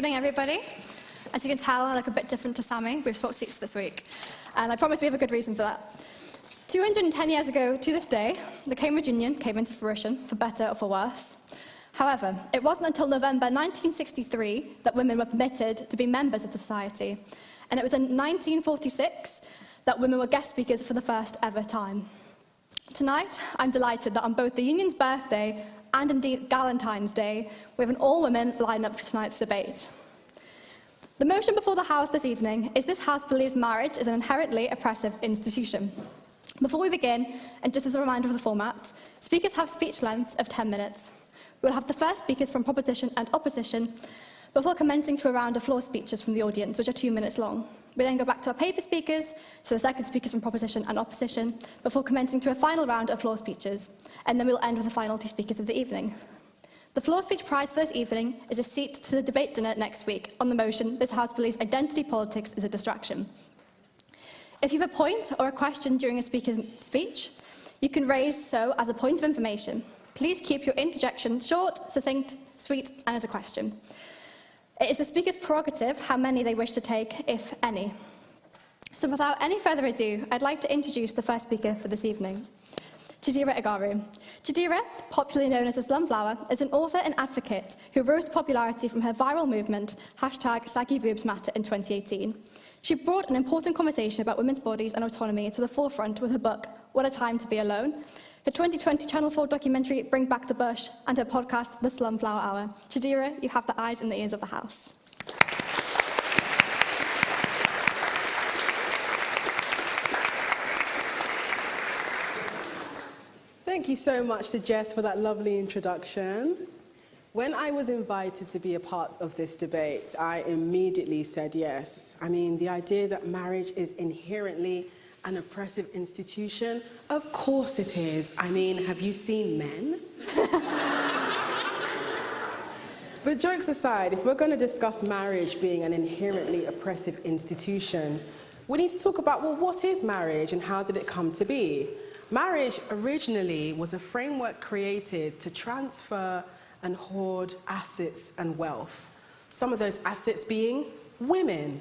evening, everybody. As you can tell, I look a bit different to Sammy. We've swapped seats this week, and I promise we have a good reason for that. 210 years ago to this day, the Cambridge Union came into fruition, for better or for worse. However, it wasn't until November 1963 that women were permitted to be members of the society, and it was in 1946 that women were guest speakers for the first ever time. Tonight, I'm delighted that on both the Union's birthday and indeed Galentine's Day, we have an all-women line-up for tonight's debate. The motion before the House this evening is this House believes marriage is an inherently oppressive institution. Before we begin, and just as a reminder of the format, speakers have speech lengths of 10 minutes. We'll have the first speakers from proposition and opposition before commencing to a round of floor speeches from the audience, which are 2 minutes long. We then go back to our paper speakers, so the second speakers from proposition and opposition, before commencing to a final round of floor speeches, and then we'll end with the final two speakers of the evening. The floor speech prize for this evening is a seat to the debate dinner next week on the motion, this House believes identity politics is a distraction. If you have a point or a question during a speaker's speech, you can raise so as a point of information. Please keep your interjection short, succinct, sweet, and as a question. It is the speaker's prerogative how many they wish to take, if any. So without any further ado, I'd like to introduce the first speaker for this evening, Chidera Eggerue. Chidera, popularly known as the Slumflower, is an author and advocate who rose to popularity from her viral movement, #SaggyBoobsMatter, in 2018. She brought an important conversation about women's bodies and autonomy to the forefront with her book, What a Time to Be Alone, her 2020 Channel 4 documentary, Bring Back the Bush, and her podcast, The Slumflower Hour. Chidera, you have the eyes and the ears of the House. Thank you so much to Jess for that lovely introduction. When I was invited to be a part of this debate, I immediately said yes. I mean, the idea that marriage is inherently an oppressive institution, of course it is. I mean, have you seen men? But jokes aside, if we're going to discuss marriage being an inherently oppressive institution, we need to talk about, well, what is marriage and how did it come to be? Marriage originally was a framework created to transfer and hoard assets and wealth. Some of those assets being women.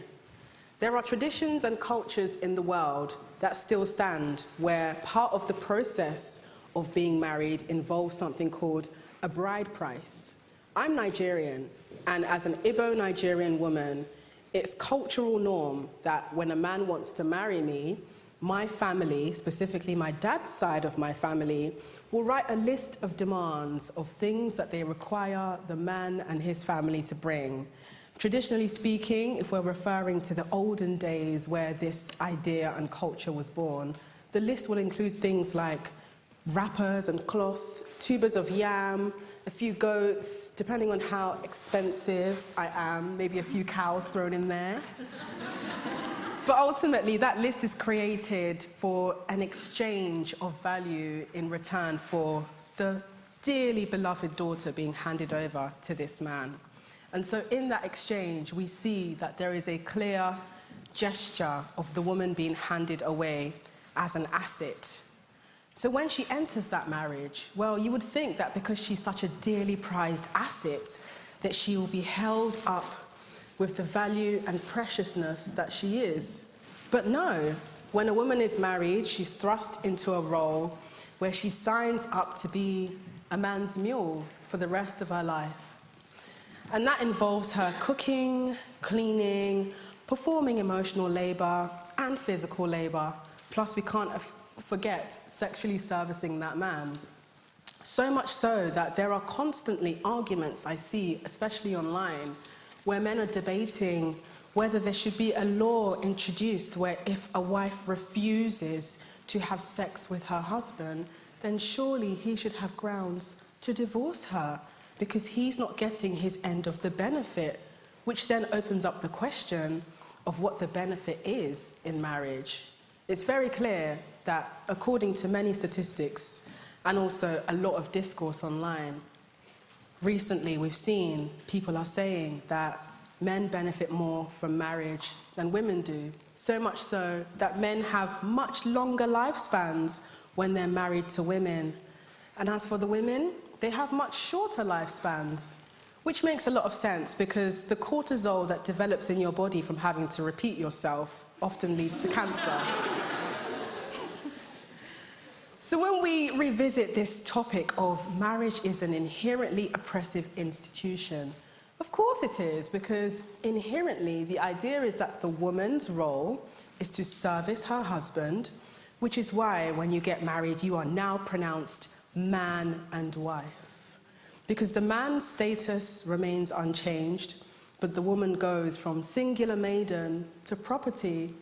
There are traditions and cultures in the world that still stand where part of the process of being married involves something called a bride price. I'm Nigerian, and as an Igbo Nigerian woman, it's cultural norm that when a man wants to marry me, my family, specifically my dad's side of my family, will write a list of demands of things that they require the man and his family to bring. Traditionally speaking, if we're referring to the olden days where this idea and culture was born, the list will include things like wrappers and cloth, tubers of yam, a few goats, depending on how expensive I am, maybe a few cows thrown in there. But ultimately, that list is created for an exchange of value in return for the dearly beloved daughter being handed over to this man. And so in that exchange, we see that there is a clear gesture of the woman being handed away as an asset. So when she enters that marriage, well, you would think that because she's such a dearly prized asset, that she will be held up with the value and preciousness that she is. But no, when a woman is married, she's thrust into a role where she signs up to be a man's mule for the rest of her life. And that involves her cooking, cleaning, performing emotional labor and physical labor. Plus, we can't forget sexually servicing that man. So much so that there are constantly arguments I see, especially online, where men are debating whether there should be a law introduced where if a wife refuses to have sex with her husband, then surely he should have grounds to divorce her because he's not getting his end of the benefit, which then opens up the question of what the benefit is in marriage. It's very clear that according to many statistics and also a lot of discourse online, recently we've seen people are saying that men benefit more from marriage than women do. So much so that men have much longer lifespans when they're married to women. And as for the women, they have much shorter lifespans. Which makes a lot of sense because the cortisol that develops in your body from having to repeat yourself often leads to cancer. So when we revisit this topic of marriage is an inherently oppressive institution, of course it is, because inherently the idea is that the woman's role is to service her husband, which is why when you get married you are now pronounced man and wife. Because the man's status remains unchanged, but the woman goes from singular maiden to property,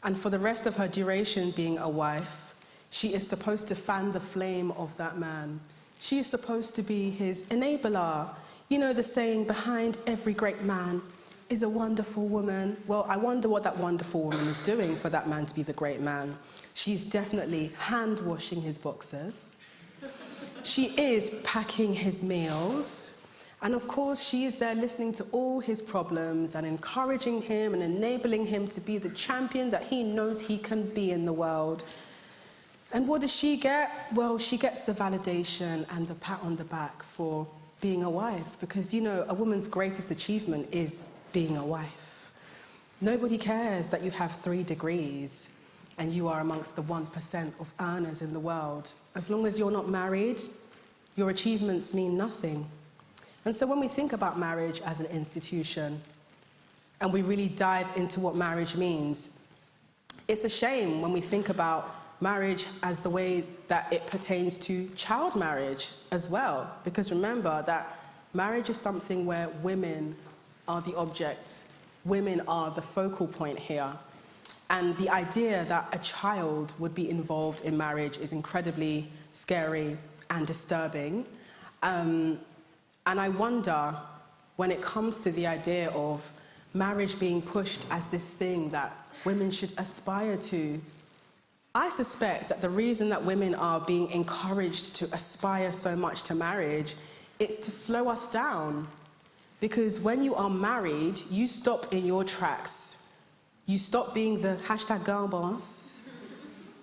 and for the rest of her duration being a wife, she is supposed to fan the flame of that man. She is supposed to be his enabler. You know the saying, behind every great man is a wonderful woman. Well, I wonder what that wonderful woman is doing for that man to be the great man. She's definitely hand-washing his boxers. She is packing his meals. And of course, she is there listening to all his problems and encouraging him and enabling him to be the champion that he knows he can be in the world. And what does she get? Well, she gets the validation and the pat on the back for being a wife, because, you know, a woman's greatest achievement is being a wife. Nobody cares that you have 3 degrees and you are amongst the 1% of earners in the world. As long as you're not married, your achievements mean nothing. And so when we think about marriage as an institution and we really dive into what marriage means, it's a shame when we think about marriage as the way that it pertains to child marriage as well. Because remember that marriage is something where women are the object, women are the focal point here. And the idea that a child would be involved in marriage is incredibly scary and disturbing. And I wonder, when it comes to the idea of marriage being pushed as this thing that women should aspire to, I suspect that the reason that women are being encouraged to aspire so much to marriage is to slow us down. Because when you are married, you stop in your tracks. You stop being the hashtag girl boss,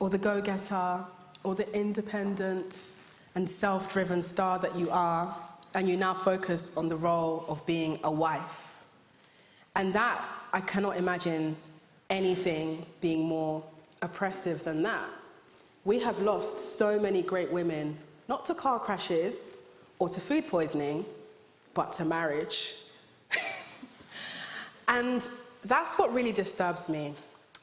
or the go-getter, or the independent and self-driven star that you are, and you now focus on the role of being a wife. And that, I cannot imagine anything being more oppressive than that. We have lost so many great women, not to car crashes or to food poisoning, but to marriage. And that's what really disturbs me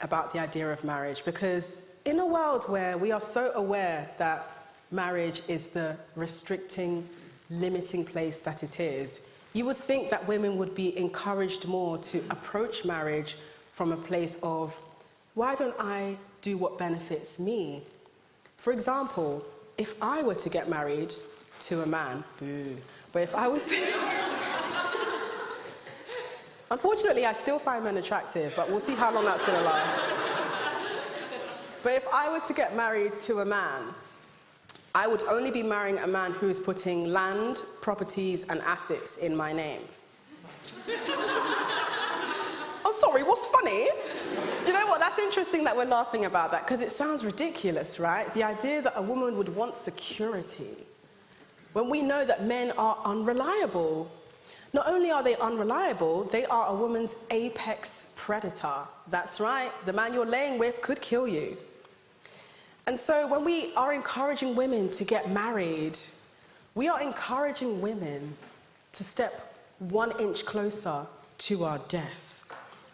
about the idea of marriage, because in a world where we are so aware that marriage is the restricting, limiting place that it is, you would think that women would be encouraged more to approach marriage from a place of, why don't I do what benefits me? For example, if I were to get married to a man, but if I was unfortunately, I still find men attractive, but we'll see how long that's gonna last. But if I were to get married to a man, I would only be marrying a man who is putting land, properties, and assets in my name. Oh, sorry, what's funny? You know what, that's interesting that we're laughing about that, because it sounds ridiculous, right? The idea that a woman would want security, when we know that men are unreliable. Not only are they unreliable, they are a woman's apex predator. That's right, the man you're laying with could kill you. And so when we are encouraging women to get married, we are encouraging women to step 1 inch closer to our death.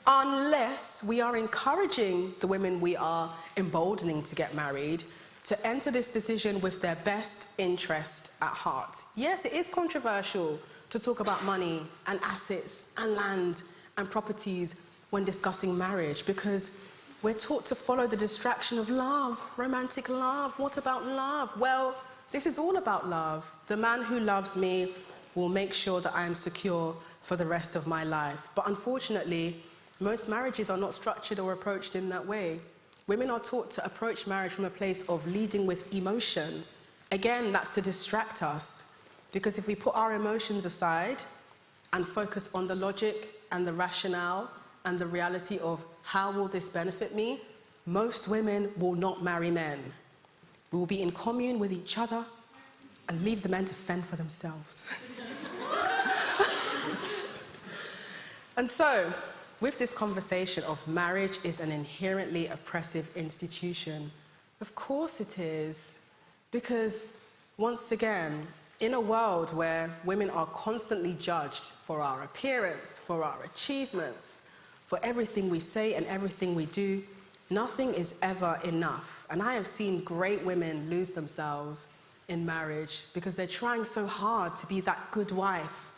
Unless we are encouraging the women we are emboldening to get married to enter this decision with their best interest at heart. Yes, it is controversial to talk about money and assets and land and properties when discussing marriage, because we're taught to follow the distraction of love, romantic love. What about love? Well, this is all about love. The man who loves me will make sure that I am secure for the rest of my life. But unfortunately, most marriages are not structured or approached in that way. Women are taught to approach marriage from a place of leading with emotion. Again, that's to distract us. Because if we put our emotions aside and focus on the logic and the rationale and the reality of how will this benefit me, most women will not marry men. We will be in commune with each other and leave the men to fend for themselves. And so, with this conversation of marriage is an inherently oppressive institution, of course it is, because once again, in a world where women are constantly judged for our appearance, for our achievements, for everything we say and everything we do, nothing is ever enough. And I have seen great women lose themselves in marriage because they're trying so hard to be that good wife.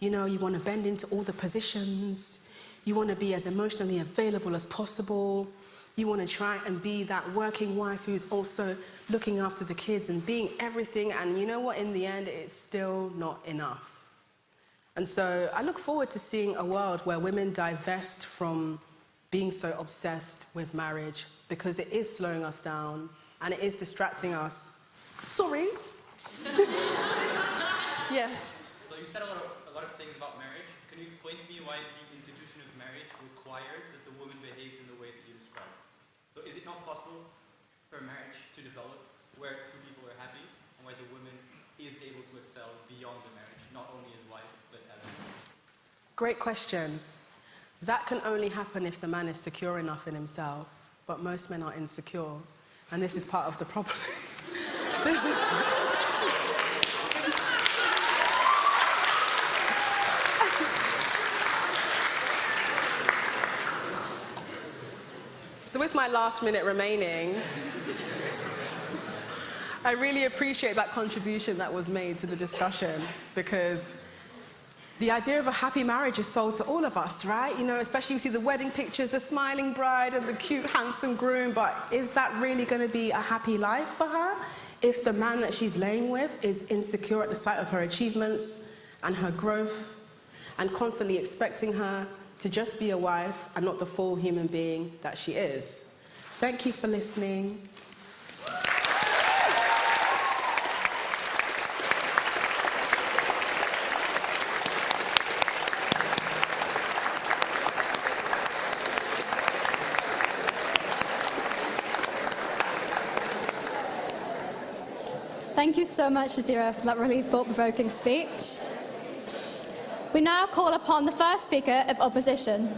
You know, you want to bend into all the positions, you want to be as emotionally available as possible, you want to try and be that working wife who's also looking after the kids and being everything, and you know what, in the end, it's still not enough. And so I look forward to seeing a world where women divest from being so obsessed with marriage, because it is slowing us down and it is distracting us. Sorry. Yes. So you said a lot of things about marriage. Can you explain to me why the institution of marriage requires that the woman behaves in the way that you described? So is it not possible for marriage to develop where two people are happy and where the woman is able to excel beyond the marriage, not only as wife, but as a woman? Great question. That can only happen if the man is secure enough in himself, but most men are insecure, and this is part of the problem. So with my last minute remaining, I really appreciate that contribution that was made to the discussion, because the idea of a happy marriage is sold to all of us, right? You know, especially you see the wedding pictures, the smiling bride and the cute, handsome groom, but is that really going to be a happy life for her if the man that she's laying with is insecure at the sight of her achievements and her growth and constantly expecting her to just be a wife and not the full human being that she is? Thank you for listening. Thank you so much, Chidera, for that really thought-provoking speech. We now call upon the first speaker of opposition,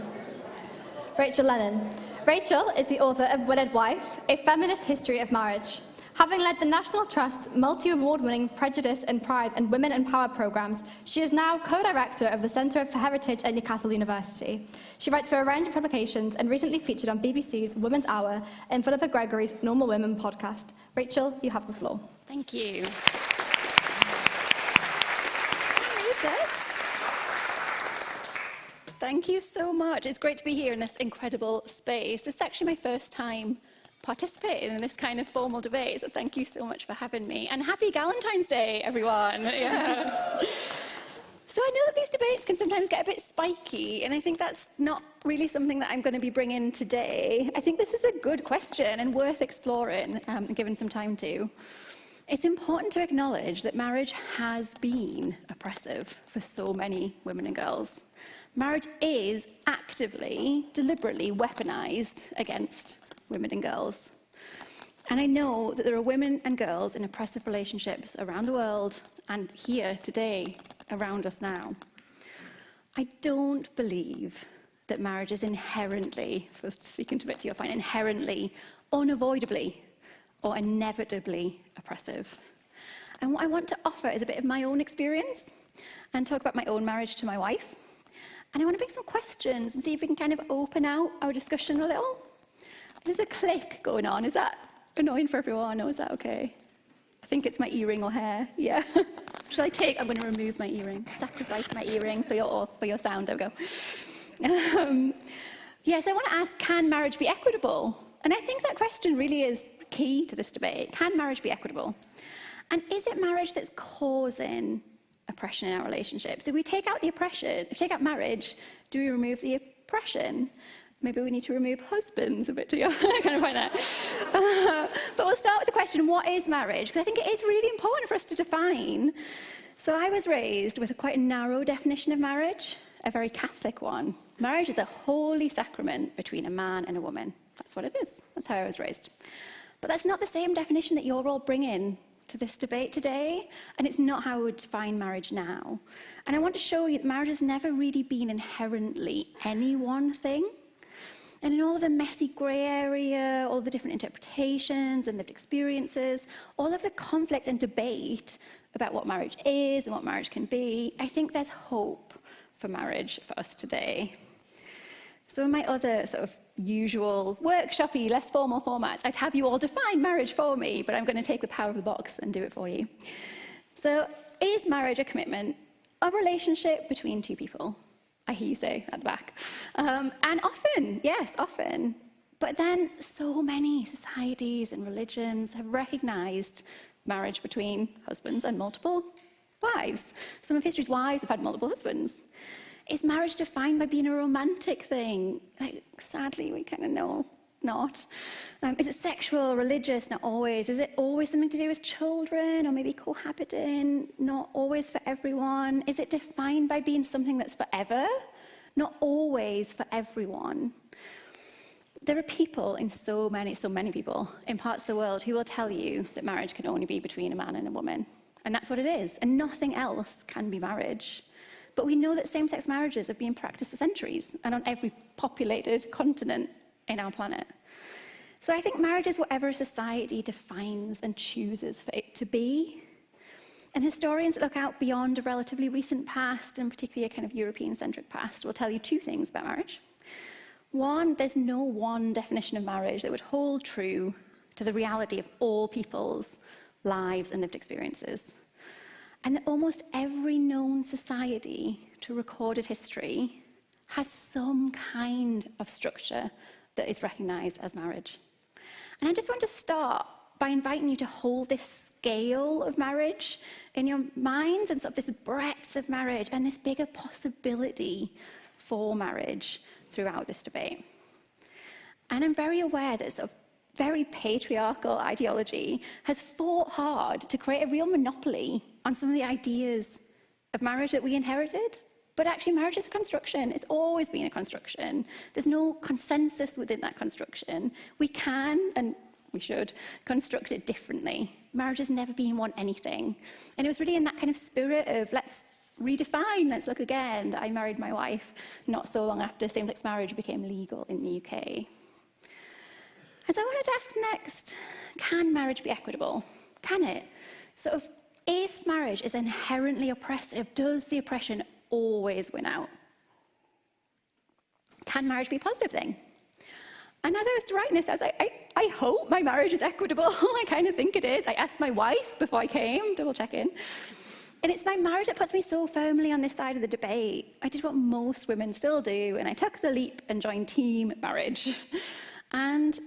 Rachael Lennon. Rachael is the author of Wedded Wife, A Feminist History of Marriage. Having led the National Trust's multi-award-winning Prejudice and Pride and Women in Power programs, she is now co-director of the Centre for Heritage at Newcastle University. She writes for a range of publications and recently featured on BBC's Women's Hour and Philippa Gregory's Normal Women podcast. Rachael, you have the floor. Thank you. Can I read this? Thank you so much. It's great to be here in this incredible space. This is actually my first time participating in this kind of formal debate, so thank you so much for having me. And happy Galentine's Day, everyone. Yeah. So I know that these debates can sometimes get a bit spiky, and I think that's not really something that I'm going to be bringing today. I think this is a good question and worth exploring and giving some time to. It's important to acknowledge that marriage has been oppressive for so many women and girls. Marriage is actively, deliberately weaponized against women and girls. And I know that there are women and girls in oppressive relationships around the world and here today around us now. I don't believe that marriage is inherently, I suppose speaking to a bit to your point, inherently, unavoidably, or inevitably oppressive. And what I want to offer is a bit of my own experience and talk about my own marriage to my wife. And I want to bring some questions and see if we can kind of open out our discussion a little. There's a click going on. Is that annoying for everyone, or is that okay? I think it's my earring or hair. Yeah. Shall I take? I'm going to remove my earring. Sacrifice my earring for your sound. There we go. Yes, I want to ask, can marriage be equitable? And I think that question really is key to this debate. Can marriage be equitable? And is it marriage that's causing oppression in our relationships? If we take out the oppression, if we take out marriage, do we remove the oppression? Maybe we need to remove husbands a bit to kind of find that. But we'll start with the question, what is marriage? Because I think it is really important for us to define. So I was raised with quite a narrow definition of marriage, a very Catholic one. Marriage is a holy sacrament between a man and a woman. That's what it is. That's how I was raised. But that's not the same definition that you're all bringing to this debate today, and it's not how we would define marriage now. And I want to show you that marriage has never really been inherently any one thing. And in all of the messy grey area, all the different interpretations and lived experiences, all of the conflict and debate about what marriage is and what marriage can be, I think there's hope for marriage for us today. So in my other sort of usual workshop-y, less formal formats, I'd have you all define marriage for me, but I'm going to take the power of the box and do it for you. So is marriage a commitment, a relationship between two people? I hear you say at the back. And often, yes, often. But then so many societies and religions have recognized marriage between husbands and multiple wives. Some of history's wives have had multiple husbands. Is marriage defined by being a romantic thing? Like, sadly, we kind of know not. Is it sexual, religious? Not always. Is it always something to do with children or maybe cohabiting? Not always for everyone. Is it defined by being something that's forever? Not always for everyone. There are people in so many people in parts of the world who will tell you that marriage can only be between a man and a woman. And that's what it is. And nothing else can be marriage. But we know that same-sex marriages have been practiced for centuries and on every populated continent in our planet. So I think marriage is whatever a society defines and chooses for it to be. And historians that look out beyond a relatively recent past, and particularly a kind of European-centric past, will tell you two things about marriage. One, there's no one definition of marriage that would hold true to the reality of all people's lives and lived experiences. And that almost every known society to recorded history has some kind of structure that is recognised as marriage. And I just want to start by inviting you to hold this scale of marriage in your minds and sort of this breadth of marriage and this bigger possibility for marriage throughout this debate. And I'm very aware that sort of very patriarchal ideology has fought hard to create a real monopoly on some of the ideas of marriage that we inherited. But actually, marriage is a construction. It's always been a construction. There's no consensus within that construction. We can, and we should, construct it differently. Marriage has never been one anything. And it was really in that kind of spirit of let's redefine, let's look again, that I married my wife not so long after same-sex marriage became legal in the UK. And so I wanted to ask next, can marriage be equitable? Can it? Sort of, if marriage is inherently oppressive, does the oppression always win out? Can marriage be a positive thing? And as I was writing this, I was like, I hope my marriage is equitable. I kind of think it is. I asked my wife before I came, double checking. And it's my marriage that puts me so firmly on this side of the debate. I did what most women still do, and I took the leap and joined team marriage. And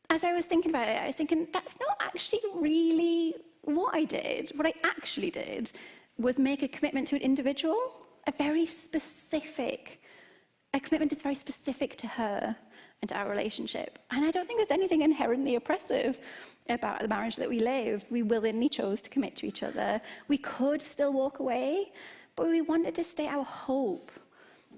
as I was thinking about it, I was thinking, that's not actually really what I did. What I actually did was make a commitment to an individual, a commitment that's very specific to her and to our relationship. And I don't think there's anything inherently oppressive about the marriage that we live. We willingly chose to commit to each other. We could still walk away, but we wanted to state our hope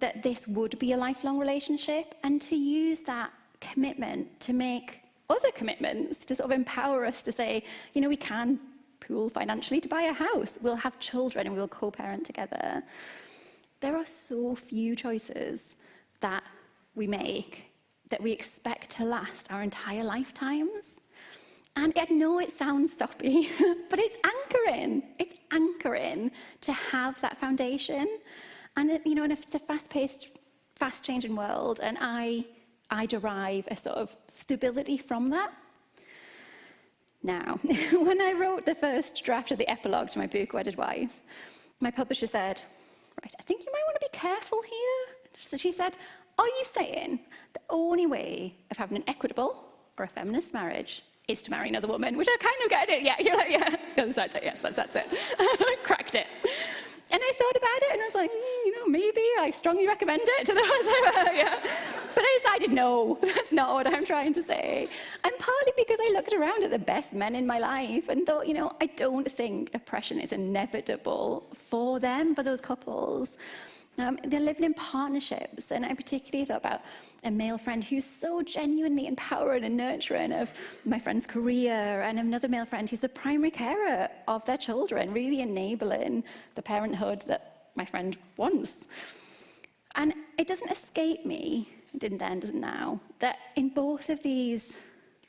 that this would be a lifelong relationship and to use that commitment to make other commitments, to sort of empower us to say, you know, we can pool financially to buy a house, we'll have children and we'll co-parent together. There are so few choices that we make that we expect to last our entire lifetimes. And I know it sounds soppy, but it's anchoring to have that foundation. And, you know, and if it's a fast-paced, fast-changing world, and I derive a sort of stability from that. Now, when I wrote the first draft of the epilogue to my book, Wedded Wife, my publisher said, right, I think you might want to be careful here. So she said, are you saying the only way of having an equitable or a feminist marriage is to marry another woman? Which I kind of get it. Yeah, you're like, yeah, that's it. Yes, that's it. Cracked it. And I thought about it and I was like, you know, maybe I strongly recommend it to those. Yeah. But I decided, no, that's not what I'm trying to say. And partly because I looked around at the best men in my life and thought, you know, I don't think oppression is inevitable for them, for those couples. They're living in partnerships, and I particularly thought about a male friend who's so genuinely empowering and nurturing of my friend's career, and another male friend who's the primary carer of their children, really enabling the parenthood that my friend wants. And it doesn't escape me, it didn't then, doesn't now, that in both of these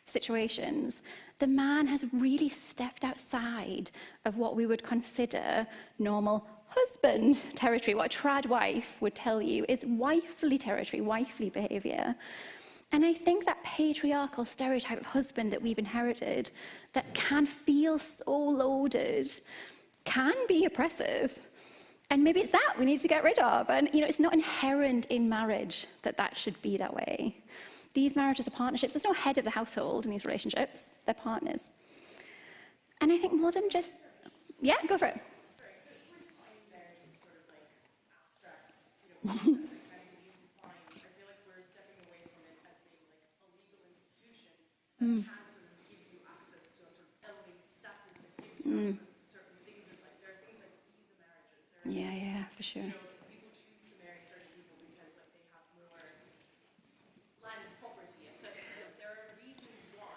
situations, the man has really stepped outside of what we would consider normal husband territory. What a trad wife would tell you is wifely territory, wifely behaviour. And I think that patriarchal stereotype of husband that we've inherited, that can feel so loaded, can be oppressive. And maybe it's that we need to get rid of. And, you know, it's not inherent in marriage that that should be that way. These marriages are partnerships. There's no head of the household in these relationships. They're partners. And I think more than just... Yeah, go for it. I feel like we're stepping away from it as being like a legal institution that can sort of give you access to a sort of elevated status that gives you access to certain things. And like there are things like visa marriages. Yeah, for sure. You know, people choose to marry certain people because like they have more land property, etc. There are reasons why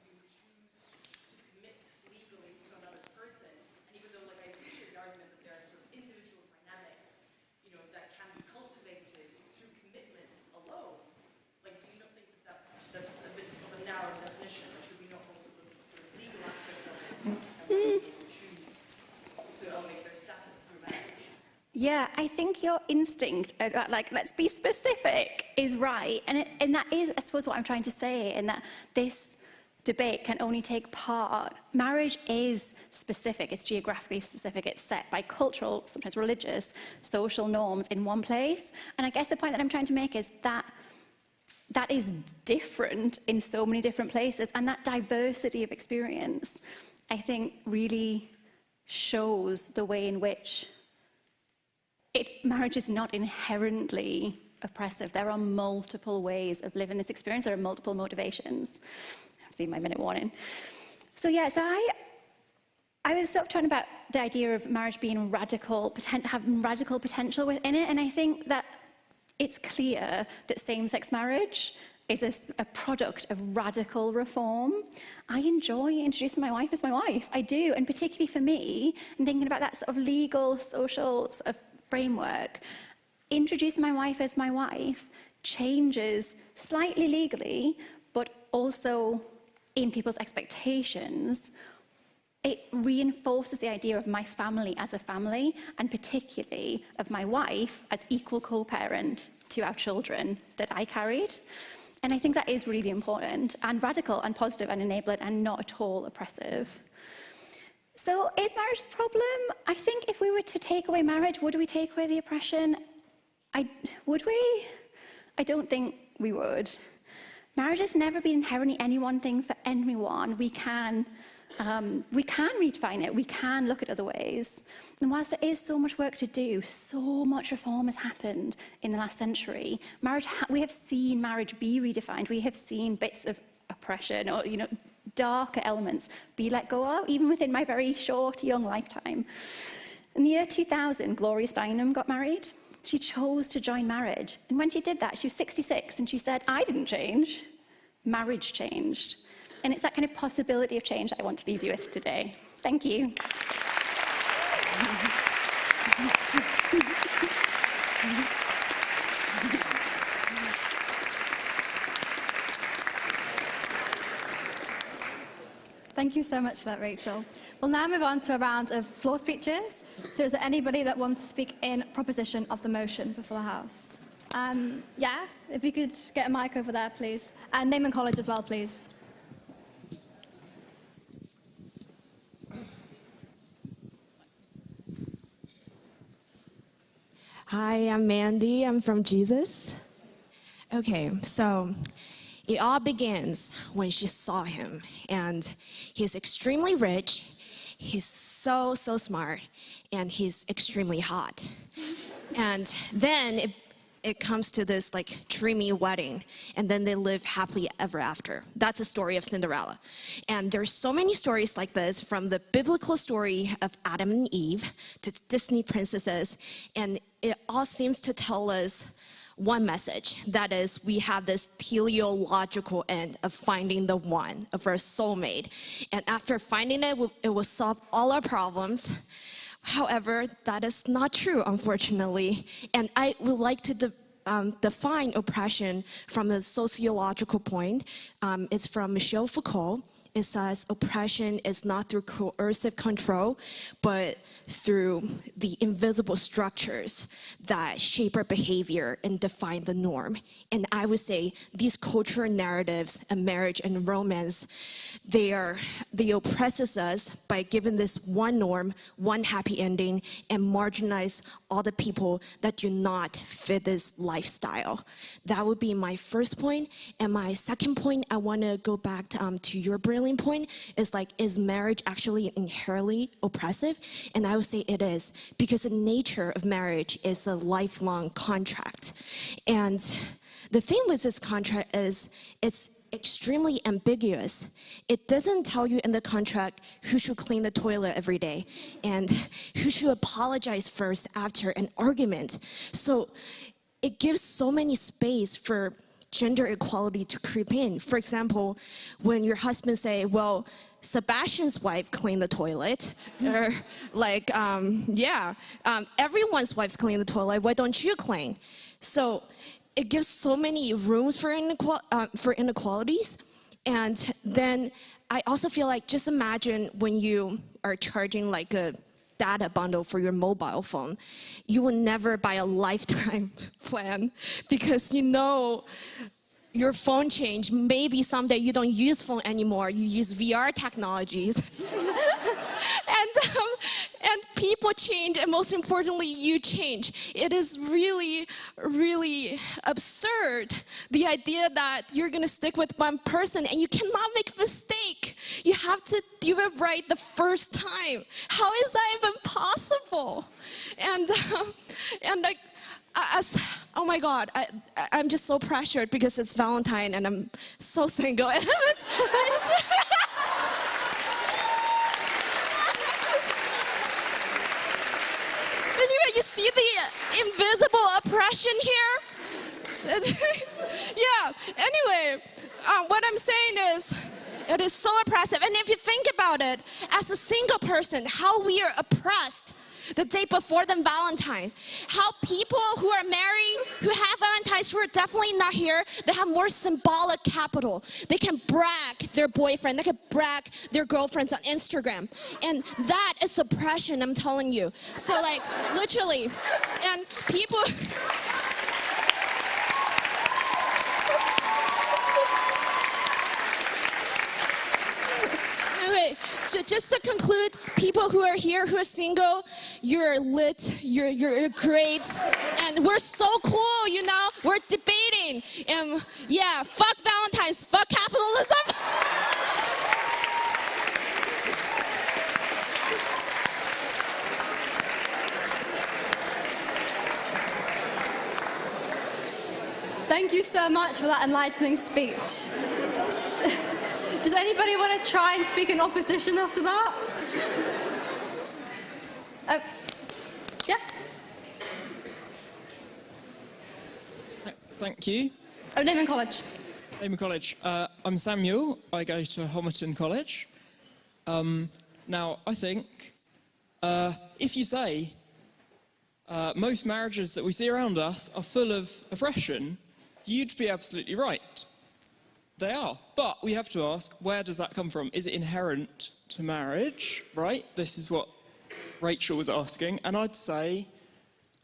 you choose to commit legally to another person, and even though like I appreciate the argument that there are sort of individual dynamics, you know, that can be cultivated through commitment alone. Like, do you not think that that's a bit of a narrow definition? Or should we not also look at the sort of legal aspect of it and whether people choose to elevate their status through marriage? Yeah, I think your instinct about, like, let's be specific is right. And that is, I suppose, what I'm trying to say, in that this debate can only take part. Marriage is specific, it's geographically specific, it's set by cultural, sometimes religious, social norms in one place. And I guess the point that I'm trying to make is that that is different in so many different places, and that diversity of experience, I think, really shows the way in which marriage is not inherently oppressive. There are multiple ways of living this experience, there are multiple motivations. My minute warning. So I was sort of talking about the idea of marriage being radical, having radical potential within it, and I think that it's clear that same-sex marriage is a product of radical reform. I enjoy introducing my wife as my wife, I do, and particularly for me, and thinking about that sort of legal, social sort of framework, introducing my wife as my wife changes slightly legally, but also in people's expectations. It reinforces the idea of my family as a family, and particularly of my wife as equal co-parent to our children that I carried. And I think that is really important, and radical, and positive, and enabling, and not at all oppressive. So is marriage the problem? I think if we were to take away marriage, would we take away the oppression? Would we? I don't think we would. Marriage has never been inherently any one thing for anyone. We can redefine it. We can look at other ways. And whilst there is so much work to do, so much reform has happened in the last century. We have seen marriage be redefined. We have seen bits of oppression or, you know, darker elements be let go of, even within my very short, young lifetime. In the year 2000, Gloria Steinem got married. She chose to join marriage. And when she did that, she was 66, and she said, I didn't change, marriage changed. And it's that kind of possibility of change that I want to leave you with today. Thank you. Thank you so much for that, Rachel. We'll now move on to a round of floor speeches. So is there anybody that wants to speak in proposition of the motion before the House? Yeah, if you could get a mic over there, please. And name and college as well, please. Hi, I'm Mandy. I'm from Jesus. Okay, so it all begins when she saw him, and he's extremely rich, he's so smart, and he's extremely hot. And then it comes to this like dreamy wedding, and then they live happily ever after. That's a story of Cinderella. And there's so many stories like this, from the biblical story of Adam and Eve to Disney princesses, and it all seems to tell us one message. That is, we have this teleological end of finding the one, of our soulmate. And after finding it, it will solve all our problems. However, that is not true, unfortunately. And I would like to define oppression from a sociological point. It's from Michel Foucault. It says oppression is not through coercive control, but through the invisible structures that shape our behavior and define the norm. And I would say these cultural narratives and marriage and romance, they oppress us by giving this one norm, one happy ending, and marginalize all the people that do not fit this lifestyle. That would be my first point. And my second point, I want to go back to your brilliant point, is like, is marriage actually inherently oppressive? And I would say it is, because the nature of marriage is a lifelong contract. And the thing with this contract is it's extremely ambiguous. It doesn't tell you in the contract who should clean the toilet every day and who should apologize first after an argument. So it gives so many space for gender equality to creep in. For example, when your husband say, well, Sebastian's wife cleaned the toilet, or like, everyone's wife's clean the toilet, why don't you clean? So it gives so many rooms for inequalities. And then I also feel like, just imagine when you are charging like a data bundle for your mobile phone, you will never buy a lifetime plan because you know your phone changed. Maybe someday you don't use phone anymore, you use VR technologies. And people change, and most importantly, you change. It is really, really absurd, the idea that you're gonna stick with one person and you cannot make a mistake. You have to do it right the first time. How is that even possible? And like, oh my God, I'm just so pressured because it's Valentine and I'm so single. And anyway, you see the invisible oppression here? Yeah, anyway, what I'm saying is, it is so oppressive. And if you think about it, as a single person, how we are oppressed the day before the Valentine. How people who are married, who have Valentines, who are definitely not here, they have more symbolic capital. They can brag their boyfriend, they can brag their girlfriends on Instagram. And that is suppression, I'm telling you. So like, literally, and people... Anyway, so just to conclude, people who are here, who are single, you're lit, you're great, and we're so cool, you know? We're debating, and yeah, fuck Valentine's, fuck capitalism. Thank you so much for that enlightening speech. Does anybody want to try and speak in opposition after that? Oh, yeah. Thank you. Oh, name and college. Name and college. I'm Samuel. I go to Homerton College. Now, I think if you say most marriages that we see around us are full of oppression, you'd be absolutely right. They are. But we have to ask, where does that come from? Is it inherent to marriage, right? This is what Rachael was asking. And I'd say,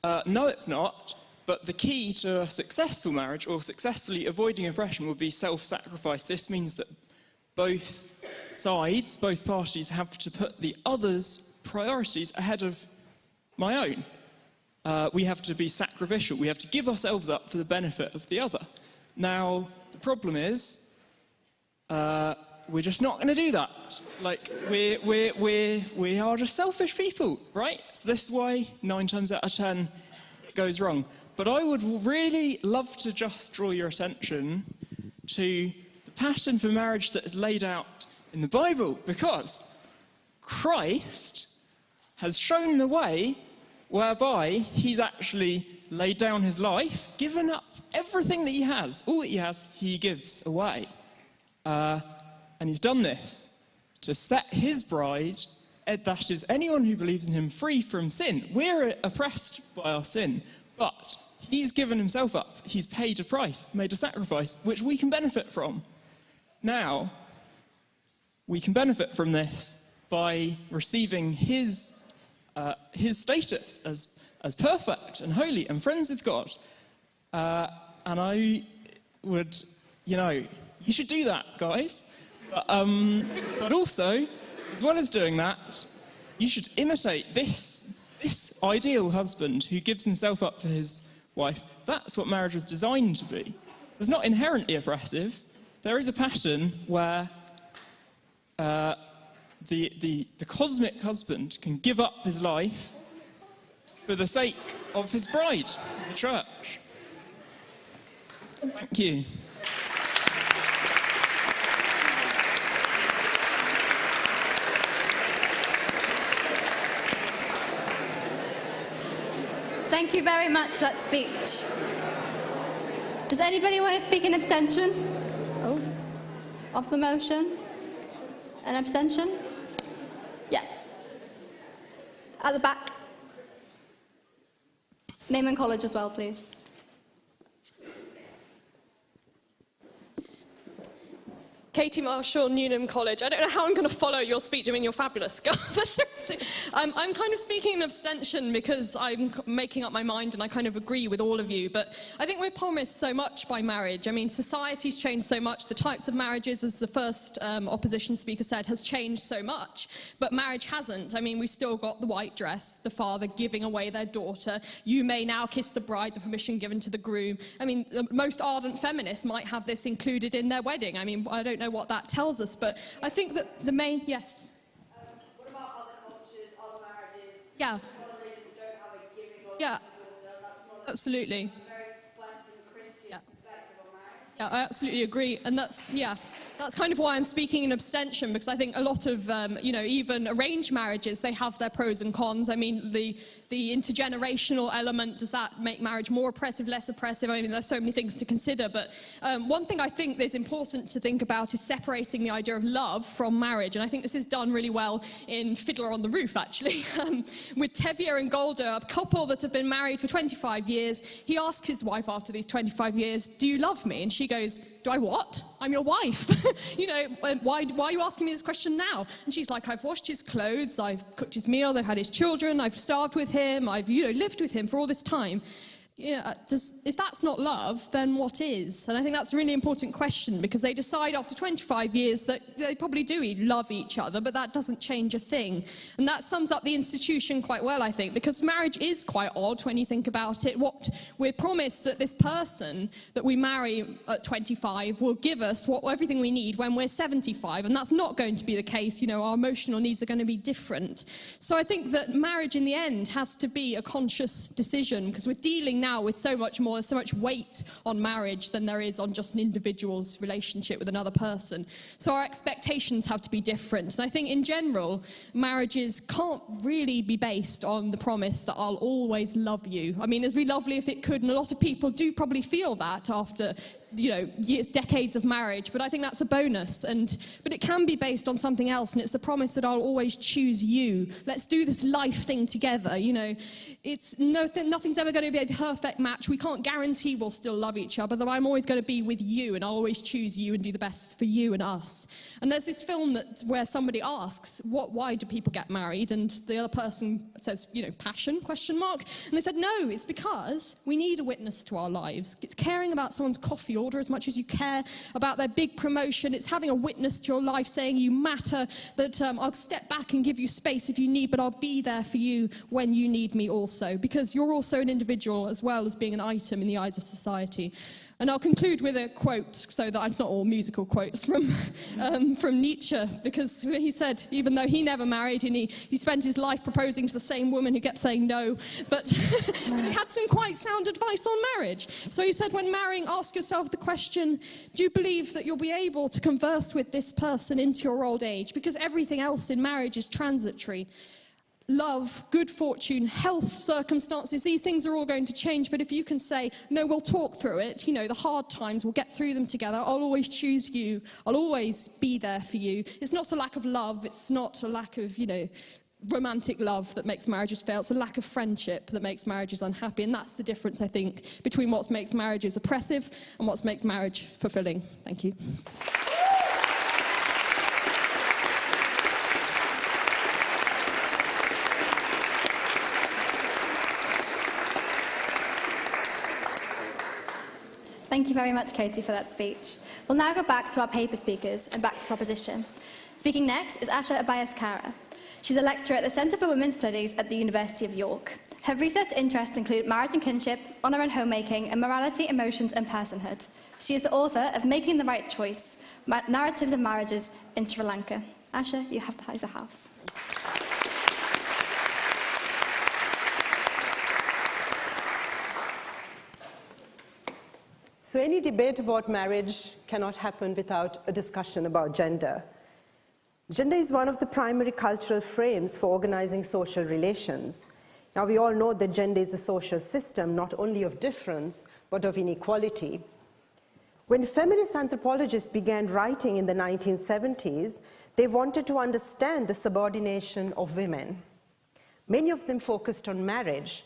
no, it's not. But the key to a successful marriage, or successfully avoiding oppression, would be self-sacrifice. This means that both sides, both parties, have to put the other's priorities ahead of my own. We have to be sacrificial. We have to give ourselves up for the benefit of the other. Now, the problem is, we're just not going to do that. Like, we are just selfish people, right? So this is why 9 times out of 10 it goes wrong. But I would really love to just draw your attention to the pattern for marriage that is laid out in the Bible, because Christ has shown the way whereby he's actually laid down his life, given up everything that he has. All that he has, he gives away. And he's done this to set his bride, that is, anyone who believes in him, free from sin. We're oppressed by our sin, but he's given himself up. He's paid a price, made a sacrifice, which we can benefit from. Now, we can benefit from this by receiving his status as perfect and holy and friends with God. And I would, you should do that, guys. But also, as well as doing that, you should imitate this ideal husband who gives himself up for his wife. That's what marriage was designed to be. It's not inherently oppressive. There is a pattern where the cosmic husband can give up his life for the sake of his bride, the church. Thank you. Thank you very much for that speech. Does anybody want to speak in abstention? Of the motion? An abstention? Yes. At the back. Name and college as well, please. Katie Marshall, Newnham College. I don't know how I'm going to follow your speech. I mean, you're fabulous, girl. But seriously, I'm kind of speaking in abstention because I'm making up my mind and I kind of agree with all of you. But I think we're promised so much by marriage. I mean, society's changed so much. The types of marriages, as the first opposition speaker said, has changed so much. But marriage hasn't. I mean, we've still got the white dress, the father giving away their daughter. You may now kiss the bride, the permission given to the groom. I mean, the most ardent feminists might have this included in their wedding. I mean, I don't know what that tells us, but I think that the main, yes. What about other cultures, other marriages? Yeah. Other religions don't have a giving of Yeah. the daughter. That's not Absolutely. a very Western Christian Yeah. perspective on marriage. Yeah, I absolutely agree, and that's kind of why I'm speaking in abstention, because I think a lot of, even arranged marriages, they have their pros and cons. I mean, the intergenerational element, does that make marriage more oppressive, less oppressive? I mean, there's so many things to consider, but one thing I think is important to think about is separating the idea of love from marriage, and I think this is done really well in Fiddler on the Roof, actually. With Tevye and Golda, a couple that have been married for 25 years, he asks his wife after these 25 years, "Do you love me?" And she goes, "Do I what? I'm your wife." Why are you asking me this question now? And she's like, "I've washed his clothes, I've cooked his meals, I've had his children, I've starved with him, I've lived with him for all this time." If that's not love, then what is? And I think that's a really important question, because they decide after 25 years that they probably do love each other, but that doesn't change a thing. And that sums up the institution quite well, I think, because marriage is quite odd when you think about it. What we're promised that this person that we marry at 25 will give us everything we need when we're 75, and that's not going to be the case. Our emotional needs are going to be different. So I think that marriage in the end has to be a conscious decision, because we're dealing now with so much more, so much weight on marriage than there is on just an individual's relationship with another person. So our expectations have to be different. And I think in general, marriages can't really be based on the promise that I'll always love you. I mean, it'd be lovely if it could, and a lot of people do probably feel that after years, decades of marriage, but I think that's a bonus. But it can be based on something else, and it's the promise that I'll always choose you. Let's do this life thing together. Nothing's ever going to be a perfect match. We can't guarantee we'll still love each other, but I'm always going to be with you, and I'll always choose you and do the best for you and us. And there's this film where somebody asks, why do people get married? And the other person says, passion, ? And they said, no, it's because we need a witness to our lives. It's caring about someone's coffee order as much as you care about their big promotion. It's having a witness to your life saying you matter, that I'll step back and give you space if you need, but I'll be there for you when you need me also, because you're also an individual as well as being an item in the eyes of society. And I'll conclude with a quote, so that it's not all musical quotes, from Nietzsche, because he said, even though he never married and he spent his life proposing to the same woman who kept saying no, but he had some quite sound advice on marriage. So he said, when marrying, ask yourself the question, do you believe that you'll be able to converse with this person into your old age? Because everything else in marriage is transitory. love, good fortune, health, circumstances, these things are all going to change. But if you can say, no, we'll talk through it, you know, the hard times, we'll get through them together, I'll always choose you, I'll always be there for you. It's not a lack of love, it's not a lack of, you know, romantic love that makes marriages fail. It's a lack of friendship that makes marriages unhappy. And that's the difference, I think, between what makes marriages oppressive and what makes marriage fulfilling. Thank you. Thank you very much, Katie, for that speech. We'll now go back to our paper speakers and back to proposition. Speaking next is Asha Abeyasekera. She's a lecturer at the Centre for Women's Studies at the University of York. Her research interests include marriage and kinship, honour and homemaking, and morality, emotions and personhood. She is the author of Making the Right Choice, Narratives of Marriages in Sri Lanka. Asha, you have the house. So any debate about marriage cannot happen without a discussion about gender. Gender is one of the primary cultural frames for organizing social relations. Now, we all know that gender is a social system not only of difference, but of inequality. When feminist anthropologists began writing in the 1970s, they wanted to understand the subordination of women. Many of them focused on marriage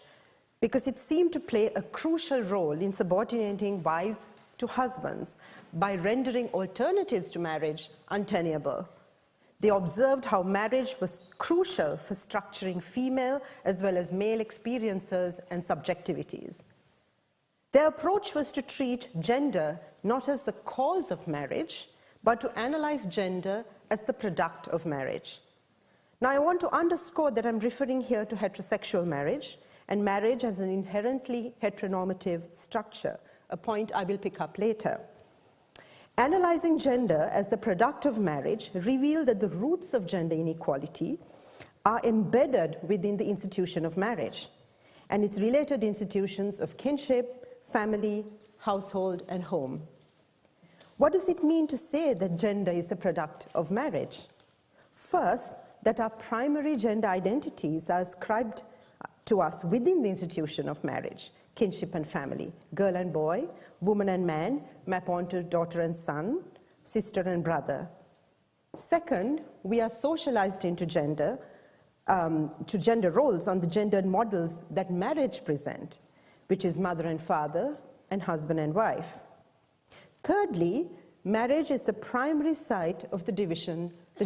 because it seemed to play a crucial role in subordinating wives to husbands by rendering alternatives to marriage untenable. They observed how marriage was crucial for structuring female as well as male experiences and subjectivities. Their approach was to treat gender not as the cause of marriage, but to analyze gender as the product of marriage. Now, I want to underscore that I'm referring here to heterosexual marriage and marriage as an inherently heteronormative structure, a point I will pick up later. Analyzing gender as the product of marriage revealed that the roots of gender inequality are embedded within the institution of marriage and its related institutions of kinship, family, household, and home. What does it mean to say that gender is a product of marriage? First, that our primary gender identities are ascribed to us within the institution of marriage, kinship and family, girl and boy, woman and man, map onto daughter and son, sister and brother. Second, we are socialized into gender roles on the gendered models that marriage present, which is mother and father and husband and wife. Thirdly, marriage is the primary site of the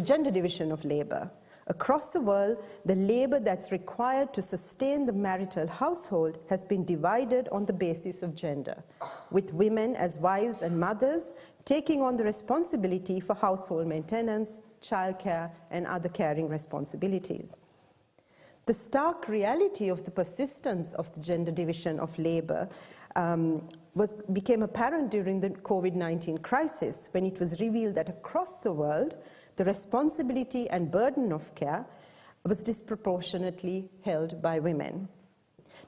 gender division of labor. Across the world, the labor that's required to sustain the marital household has been divided on the basis of gender, with women as wives and mothers taking on the responsibility for household maintenance, childcare, and other caring responsibilities. The stark reality of the persistence of the gender division of labor became apparent during the COVID-19 crisis, when it was revealed that across the world, the responsibility and burden of care was disproportionately held by women.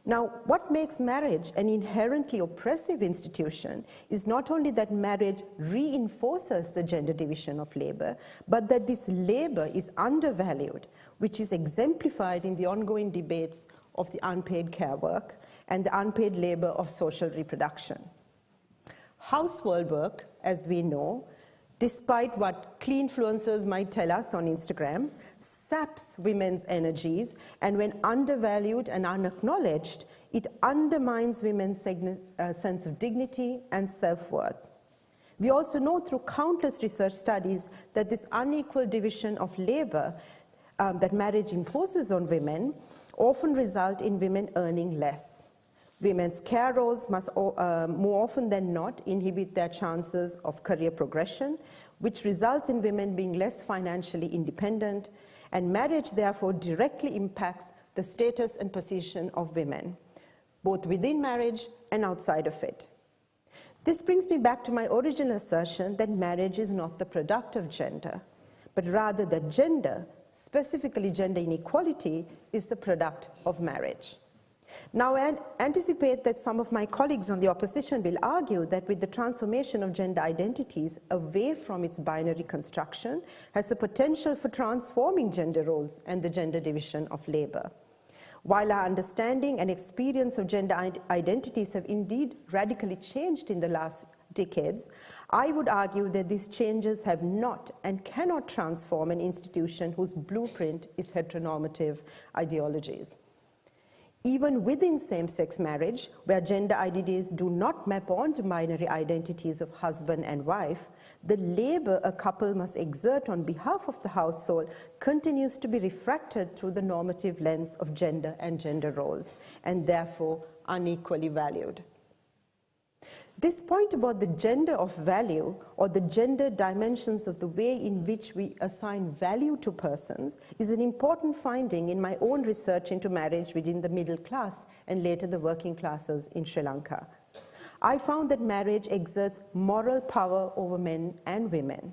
Now, what makes marriage an inherently oppressive institution is not only that marriage reinforces the gender division of labor, but that this labor is undervalued, which is exemplified in the ongoing debates of the unpaid care work and the unpaid labor of social reproduction. Household work, as we know, despite what clean influencers might tell us on Instagram, saps women's energies, and when undervalued and unacknowledged, it undermines women's sense of dignity and self-worth. We also know through countless research studies that this unequal division of labor that marriage imposes on women often result in women earning less. Women's care roles must more often than not inhibit their chances of career progression, which results in women being less financially independent, and marriage therefore directly impacts the status and position of women, both within marriage and outside of it. This brings me back to my original assertion that marriage is not the product of gender, but rather that gender, specifically gender inequality, is the product of marriage. Now, I anticipate that some of my colleagues on the opposition will argue that with the transformation of gender identities away from its binary construction has the potential for transforming gender roles and the gender division of labor. While our understanding and experience of gender identities have indeed radically changed in the last decades, I would argue that these changes have not and cannot transform an institution whose blueprint is heteronormative ideologies. Even within same-sex marriage, where gender identities do not map onto binary identities of husband and wife, the labor a couple must exert on behalf of the household continues to be refracted through the normative lens of gender and gender roles, and therefore unequally valued. This point about the gender of value, or the gender dimensions of the way in which we assign value to persons, is an important finding in my own research into marriage within the middle class and later the working classes in Sri Lanka. I found that marriage exerts moral power over men and women.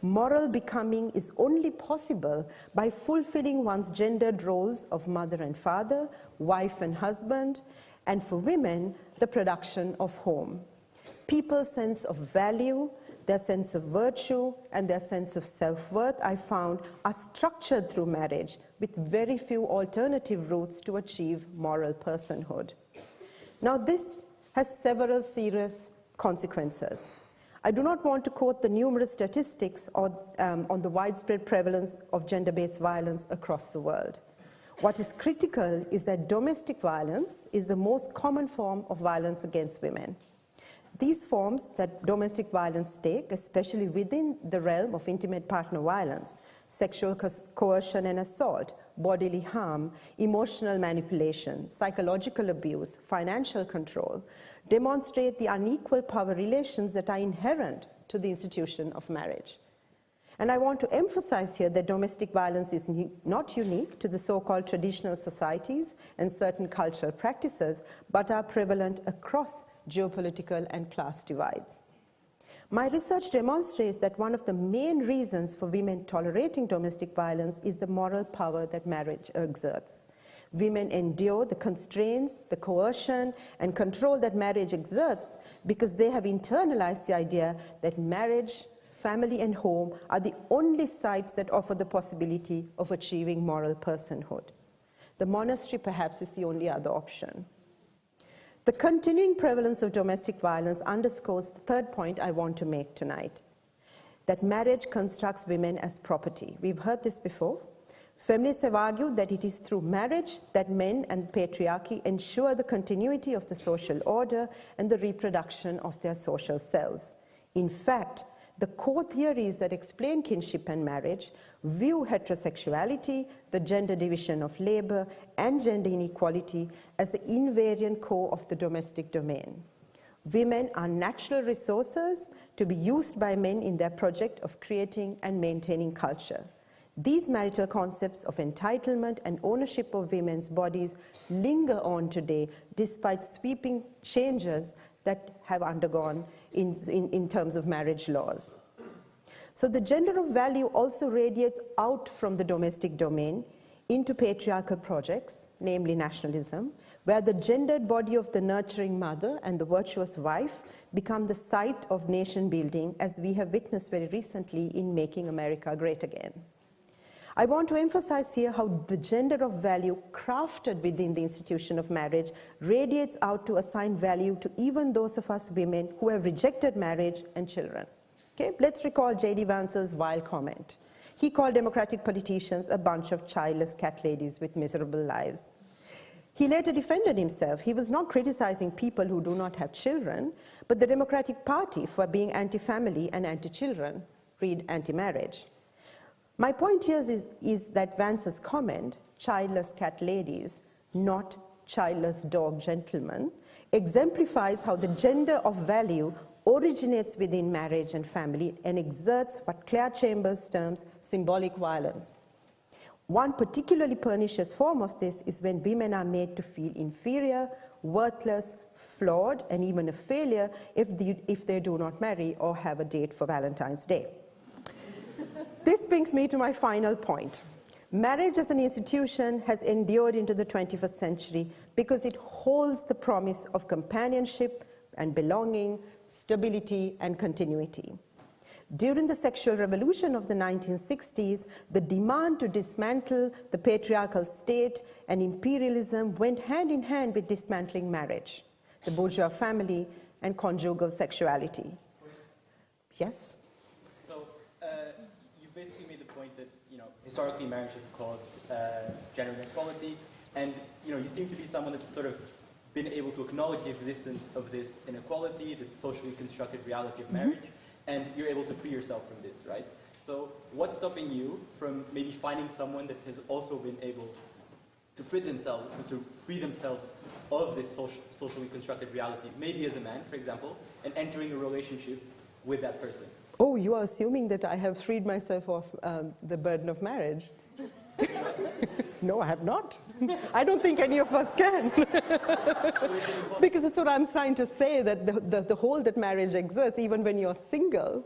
Moral becoming is only possible by fulfilling one's gendered roles of mother and father, wife and husband, and for women, the production of home. People's sense of value, their sense of virtue, and their sense of self-worth, I found, are structured through marriage with very few alternative routes to achieve moral personhood. Now, this has several serious consequences. I do not want to quote the numerous statistics on the widespread prevalence of gender-based violence across the world. What is critical is that domestic violence is the most common form of violence against women. These forms that domestic violence take, especially within the realm of intimate partner violence, sexual coercion and assault, bodily harm, emotional manipulation, psychological abuse, financial control, demonstrate the unequal power relations that are inherent to the institution of marriage. And I want to emphasize here that domestic violence is not unique to the so-called traditional societies and certain cultural practices, but are prevalent across geopolitical and class divides. My research demonstrates that one of the main reasons for women tolerating domestic violence is the moral power that marriage exerts. Women endure the constraints, the coercion, and control that marriage exerts because they have internalized the idea that marriage, family, and home are the only sites that offer the possibility of achieving moral personhood. The monastery perhaps is the only other option. The continuing prevalence of domestic violence underscores the third point I want to make tonight, that marriage constructs women as property. We've heard this before. Feminists have argued that it is through marriage that men and patriarchy ensure the continuity of the social order and the reproduction of their social selves. In fact, the core theories that explain kinship and marriage view heterosexuality, the gender division of labor, and gender inequality as the invariant core of the domestic domain. Women are natural resources to be used by men in their project of creating and maintaining culture. These marital concepts of entitlement and ownership of women's bodies linger on today despite sweeping changes that have undergone in terms of marriage laws. So the gender of value also radiates out from the domestic domain into patriarchal projects, namely nationalism, where the gendered body of the nurturing mother and the virtuous wife become the site of nation building, as we have witnessed very recently in Making America Great Again. I want to emphasize here how the gender of value crafted within the institution of marriage radiates out to assign value to even those of us women who have rejected marriage and children. Okay? Let's recall J.D. Vance's vile comment. He called Democratic politicians a bunch of childless cat ladies with miserable lives. He later defended himself. He was not criticizing people who do not have children, but the Democratic Party for being anti-family and anti-children, read anti-marriage. My point here is that Vance's comment, childless cat ladies, not childless dog gentlemen, exemplifies how the gender of value originates within marriage and family and exerts what Claire Chambers terms symbolic violence. One particularly pernicious form of this is when women are made to feel inferior, worthless, flawed, and even a failure if they do not marry or have a date for Valentine's Day. This brings me to my final point. Marriage as an institution has endured into the 21st century because it holds the promise of companionship and belonging, stability and continuity. During the sexual revolution of the 1960s, the demand to dismantle the patriarchal state and imperialism went hand in hand with dismantling marriage, the bourgeois family, and conjugal sexuality. Yes? So you've basically made the point that, historically marriage has caused gender inequality, and, you seem to be someone that's sort of been able to acknowledge the existence of this inequality, this socially constructed reality of marriage, and you're able to free yourself from this, right? So what's stopping you from maybe finding someone that has also been able to free themselves of this socially constructed reality, maybe as a man, for example, and entering a relationship with that person? Oh, you are assuming that I have freed myself of the burden of marriage. No, I have not. I don't think any of us can. Because that's what I'm trying to say, that the hold that marriage exerts, even when you're single,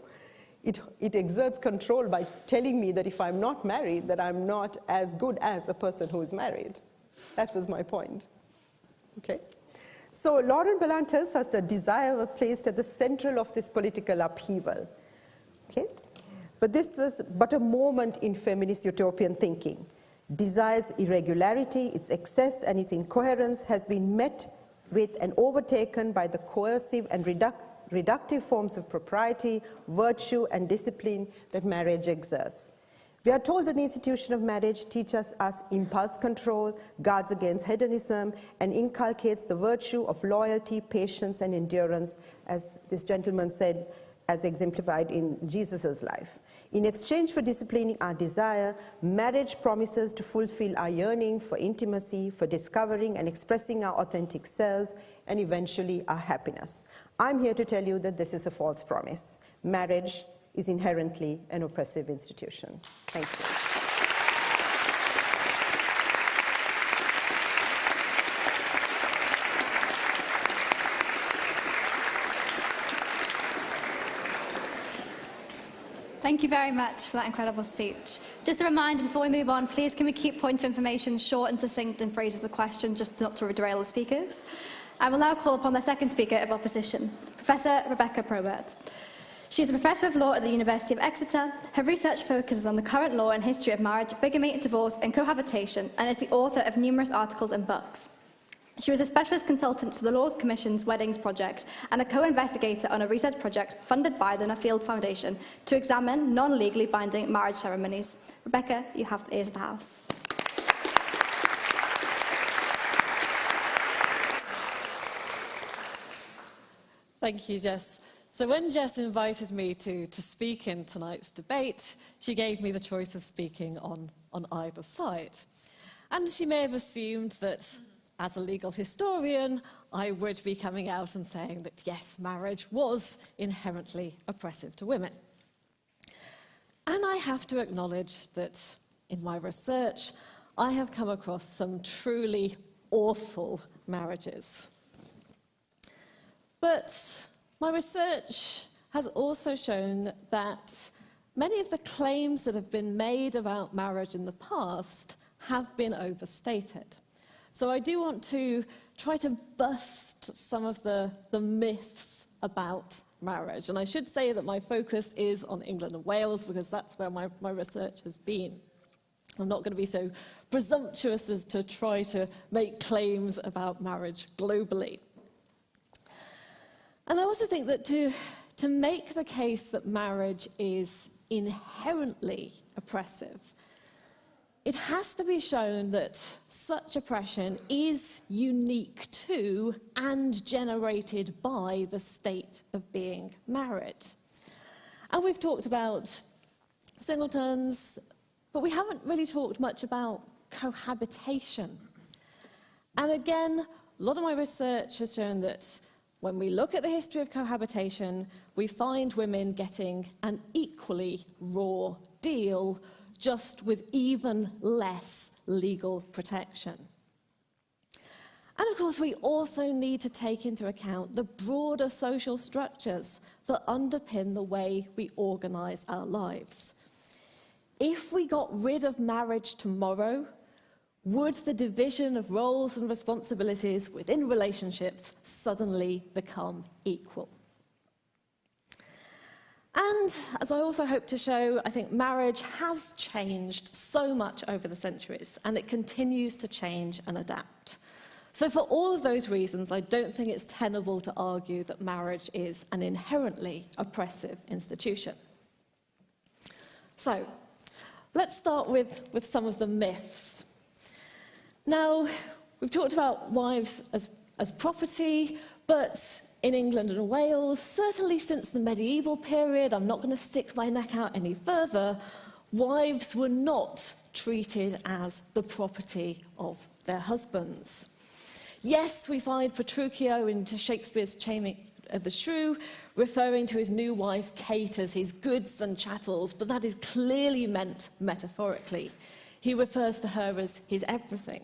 it exerts control by telling me that if I'm not married, that I'm not as good as a person who is married. That was my point. Okay? So Laurent Bellin tells us that desire was placed at the central of this political upheaval. Okay? But this was but a moment in feminist utopian thinking. Desire's irregularity, its excess, and its incoherence has been met with and overtaken by the coercive and reductive forms of propriety, virtue, and discipline that marriage exerts. We are told that the institution of marriage teaches us impulse control, guards against hedonism, and inculcates the virtue of loyalty, patience, and endurance, as this gentleman said, as exemplified in Jesus' life. In exchange for disciplining our desire, marriage promises to fulfill our yearning for intimacy, for discovering and expressing our authentic selves, and eventually our happiness. I'm here to tell you that this is a false promise. Marriage is inherently an oppressive institution. Thank you. Thank you very much for that incredible speech. Just a reminder before we move on, please can we keep points of information short and succinct and phrases of question, just not to derail the speakers. I will now call upon the second speaker of opposition, Professor Rebecca Probert. She is a professor of law at the University of Exeter. Her research focuses on the current law and history of marriage, bigamy, divorce and cohabitation, and is the author of numerous articles and books. She was a specialist consultant to the Laws Commission's Weddings Project and a co-investigator on a research project funded by the Nuffield Foundation to examine non-legally binding marriage ceremonies. Rebecca, you have the ears of the house. Thank you, Jess. So when Jess invited me to speak in tonight's debate, she gave me the choice of speaking on either side. And she may have assumed that as a legal historian, I would be coming out and saying that, yes, marriage was inherently oppressive to women. And I have to acknowledge that in my research, I have come across some truly awful marriages. But my research has also shown that many of the claims that have been made about marriage in the past have been overstated. So I do want to try to bust some of the myths about marriage. And I should say that my focus is on England and Wales because that's where my research has been. I'm not going to be so presumptuous as to try to make claims about marriage globally. And I also think that to make the case that marriage is inherently oppressive, it has to be shown that such oppression is unique to and generated by the state of being married. And we've talked about singletons, but we haven't really talked much about cohabitation. And again, a lot of my research has shown that when we look at the history of cohabitation, we find women getting an equally raw deal, just with even less legal protection. And of course, we also need to take into account the broader social structures that underpin the way we organise our lives. if we got rid of marriage tomorrow, would the division of roles and responsibilities within relationships suddenly become equal? And as I also hope to show, I think marriage has changed so much over the centuries, and it continues to change and adapt. So for all of those reasons, I don't think it's tenable to argue that marriage is an inherently oppressive institution. So let's start with some of the myths. Now, we've talked about wives as property, but in England and Wales, certainly since the medieval period, I'm not going to stick my neck out any further, wives were not treated as the property of their husbands. Yes, we find Petruchio in Shakespeare's Taming of the Shrew referring to his new wife Kate as his goods and chattels, but that is clearly meant metaphorically. He refers to her as his everything.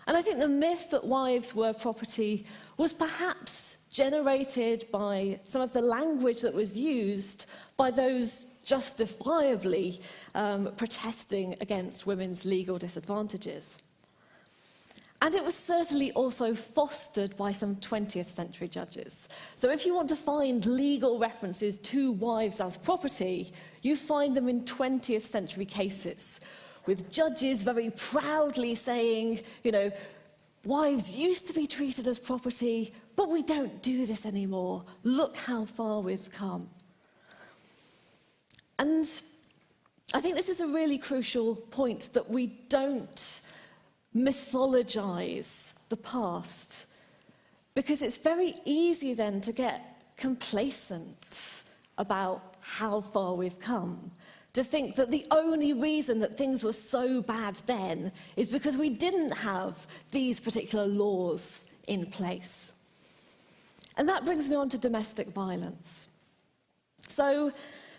And I think the myth that wives were property was perhaps generated by some of the language that was used by those justifiably protesting against women's legal disadvantages. And it was certainly also fostered by some 20th century judges. So if you want to find legal references to wives as property, you find them in 20th century cases, with judges very proudly saying, you know, wives used to be treated as property, but we don't do this anymore. Look how far we've come. And I think this is a really crucial point, that we don't mythologize the past, because it's very easy then to get complacent about how far we've come, to think that the only reason that things were so bad then is because we didn't have these particular laws in place. And that brings me on to domestic violence. So,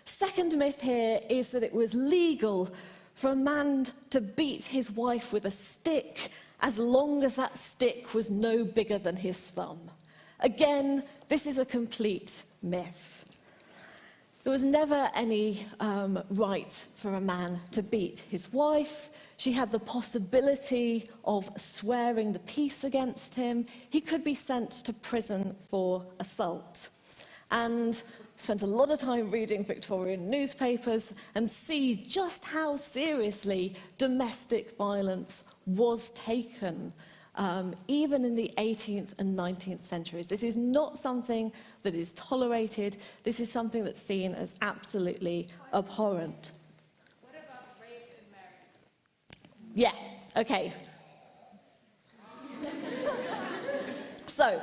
second myth here is that it was legal for a man to beat his wife with a stick as long as that stick was no bigger than his thumb. Again, this is a complete myth. There was never any right for a man to beat his wife. She had the possibility of swearing the peace against him. He could be sent to prison for assault. And spent a lot of time reading Victorian newspapers and see just how seriously domestic violence was taken, even in the 18th and 19th centuries. This is not something that is tolerated. This is something that's seen as absolutely abhorrent. What about rape and marriage? Yeah, okay. So,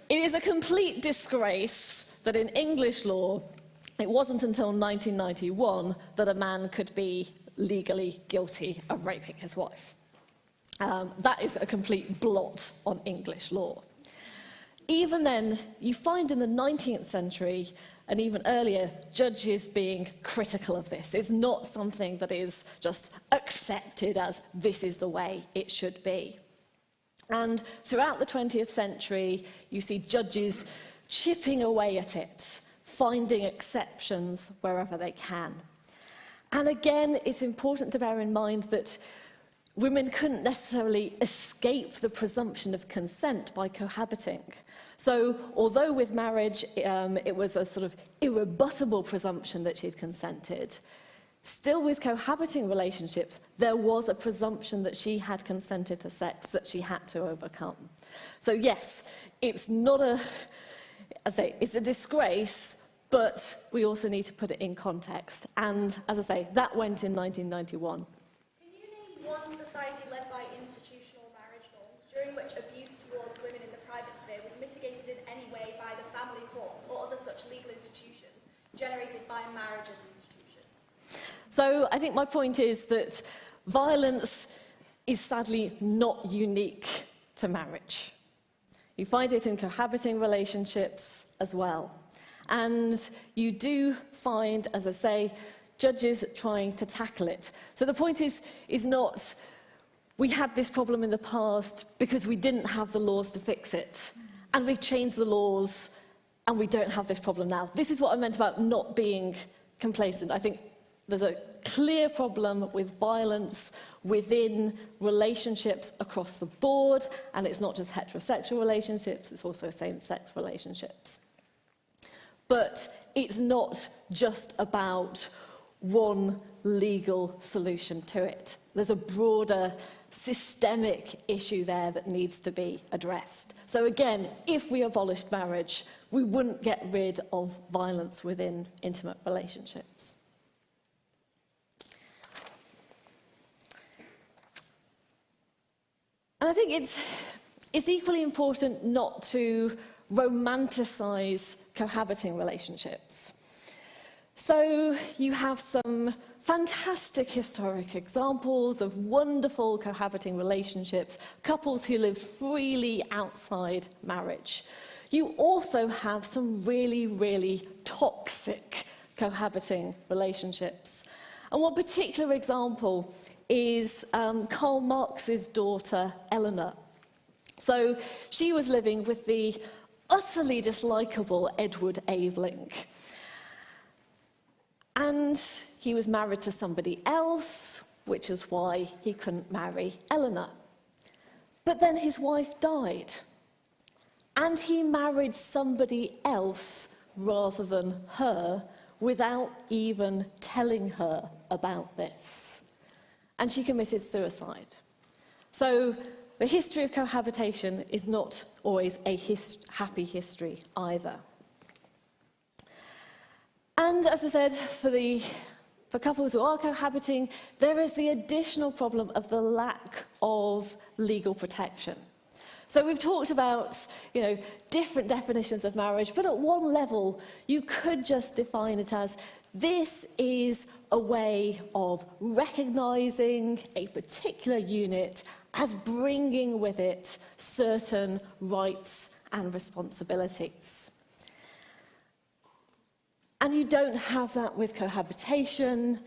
it is a complete disgrace that in English law, it wasn't until 1991 that a man could be legally guilty of raping his wife. That is a complete blot on English law. Even then, you find in the 19th century, and even earlier, judges being critical of this. It's not something that is just accepted as this is the way it should be. And throughout the 20th century, you see judges chipping away at it, finding exceptions wherever they can. And again, it's important to bear in mind that women couldn't necessarily escape the presumption of consent by cohabiting. So, although with marriage it was a sort of irrebuttable presumption that she'd consented, still with cohabiting relationships, there was a presumption that she had consented to sex that she had to overcome. So yes, it's not it's a disgrace, but we also need to put it in context. And as I say, that went in 1991. Can you name one society led by institutional marriage norms during which abuse towards women in the private sphere was mitigated in any way by the family courts or other such legal institutions generated by marriage as an institution? So I think my point is that violence is sadly not unique to marriage. You find it in cohabiting relationships as well. And you do find, as I say, judges trying to tackle it. So the point is not, we had this problem in the past because we didn't have the laws to fix it. And we've changed the laws and we don't have this problem now. This is what I meant about not being complacent. I think There's a clear problem with violence within relationships across the board, and it's not just heterosexual relationships, it's also same-sex relationships. But it's not just about one legal solution to it. There's a broader systemic issue there that needs to be addressed. So again, if we abolished marriage, we wouldn't get rid of violence within intimate relationships. And I think it's equally important not to romanticize cohabiting relationships. So you have some fantastic historic examples of wonderful cohabiting relationships, couples who live freely outside marriage. You also have some really, really toxic cohabiting relationships. And one particular example is Karl Marx's daughter, Eleanor. So she was living with the utterly dislikable Edward Aveling. And he was married to somebody else, which is why he couldn't marry Eleanor. But then his wife died, and he married somebody else rather than her without even telling her about this. And she committed suicide. So the history of cohabitation is not always a happy history either. And as I said, for couples who are cohabiting, there is the additional problem of the lack of legal protection. So we've talked about, different definitions of marriage, but at one level, you could just define it as this is a way of recognizing a particular unit as bringing with it certain rights and responsibilities. And you don't have that with cohabitation.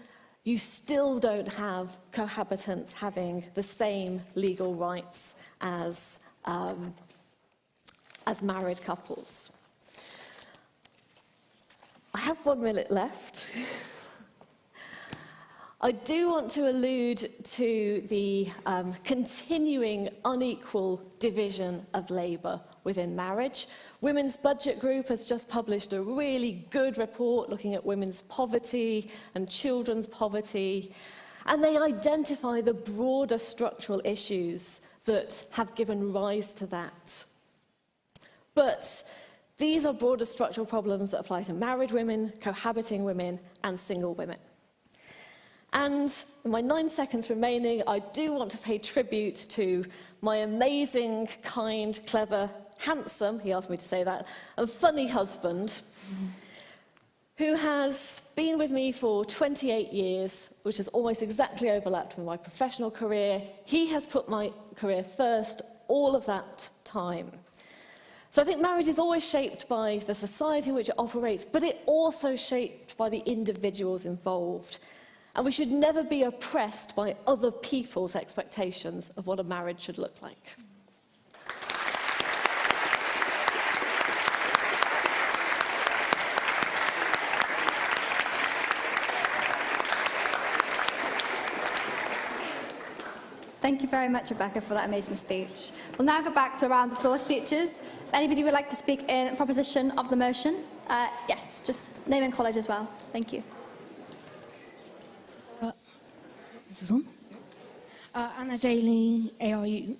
You still don't have cohabitants having the same legal rights as married couples. I have 1 minute left. I do want to allude to the continuing unequal division of labour within marriage. Women's Budget Group has just published a really good report looking at women's poverty and children's poverty, and they identify the broader structural issues that have given rise to that. But these are broader structural problems that apply to married women, cohabiting women, and single women. And in my 9 seconds remaining, I do want to pay tribute to my amazing, kind, clever, handsome, he asked me to say that, and funny husband, who has been with me for 28 years, which has almost exactly overlapped with my professional career. He has put my career first all of that time. So I think marriage is always shaped by the society in which it operates, but it also shaped by the individuals involved. And we should never be oppressed by other people's expectations of what a marriage should look like. Thank you very much, Rebecca, for that amazing speech. We'll now go back to around the floor speeches. If anybody would like to speak in proposition of the motion, yes, just name and college as well. Thank you. This is on. Anna Daly, ARU.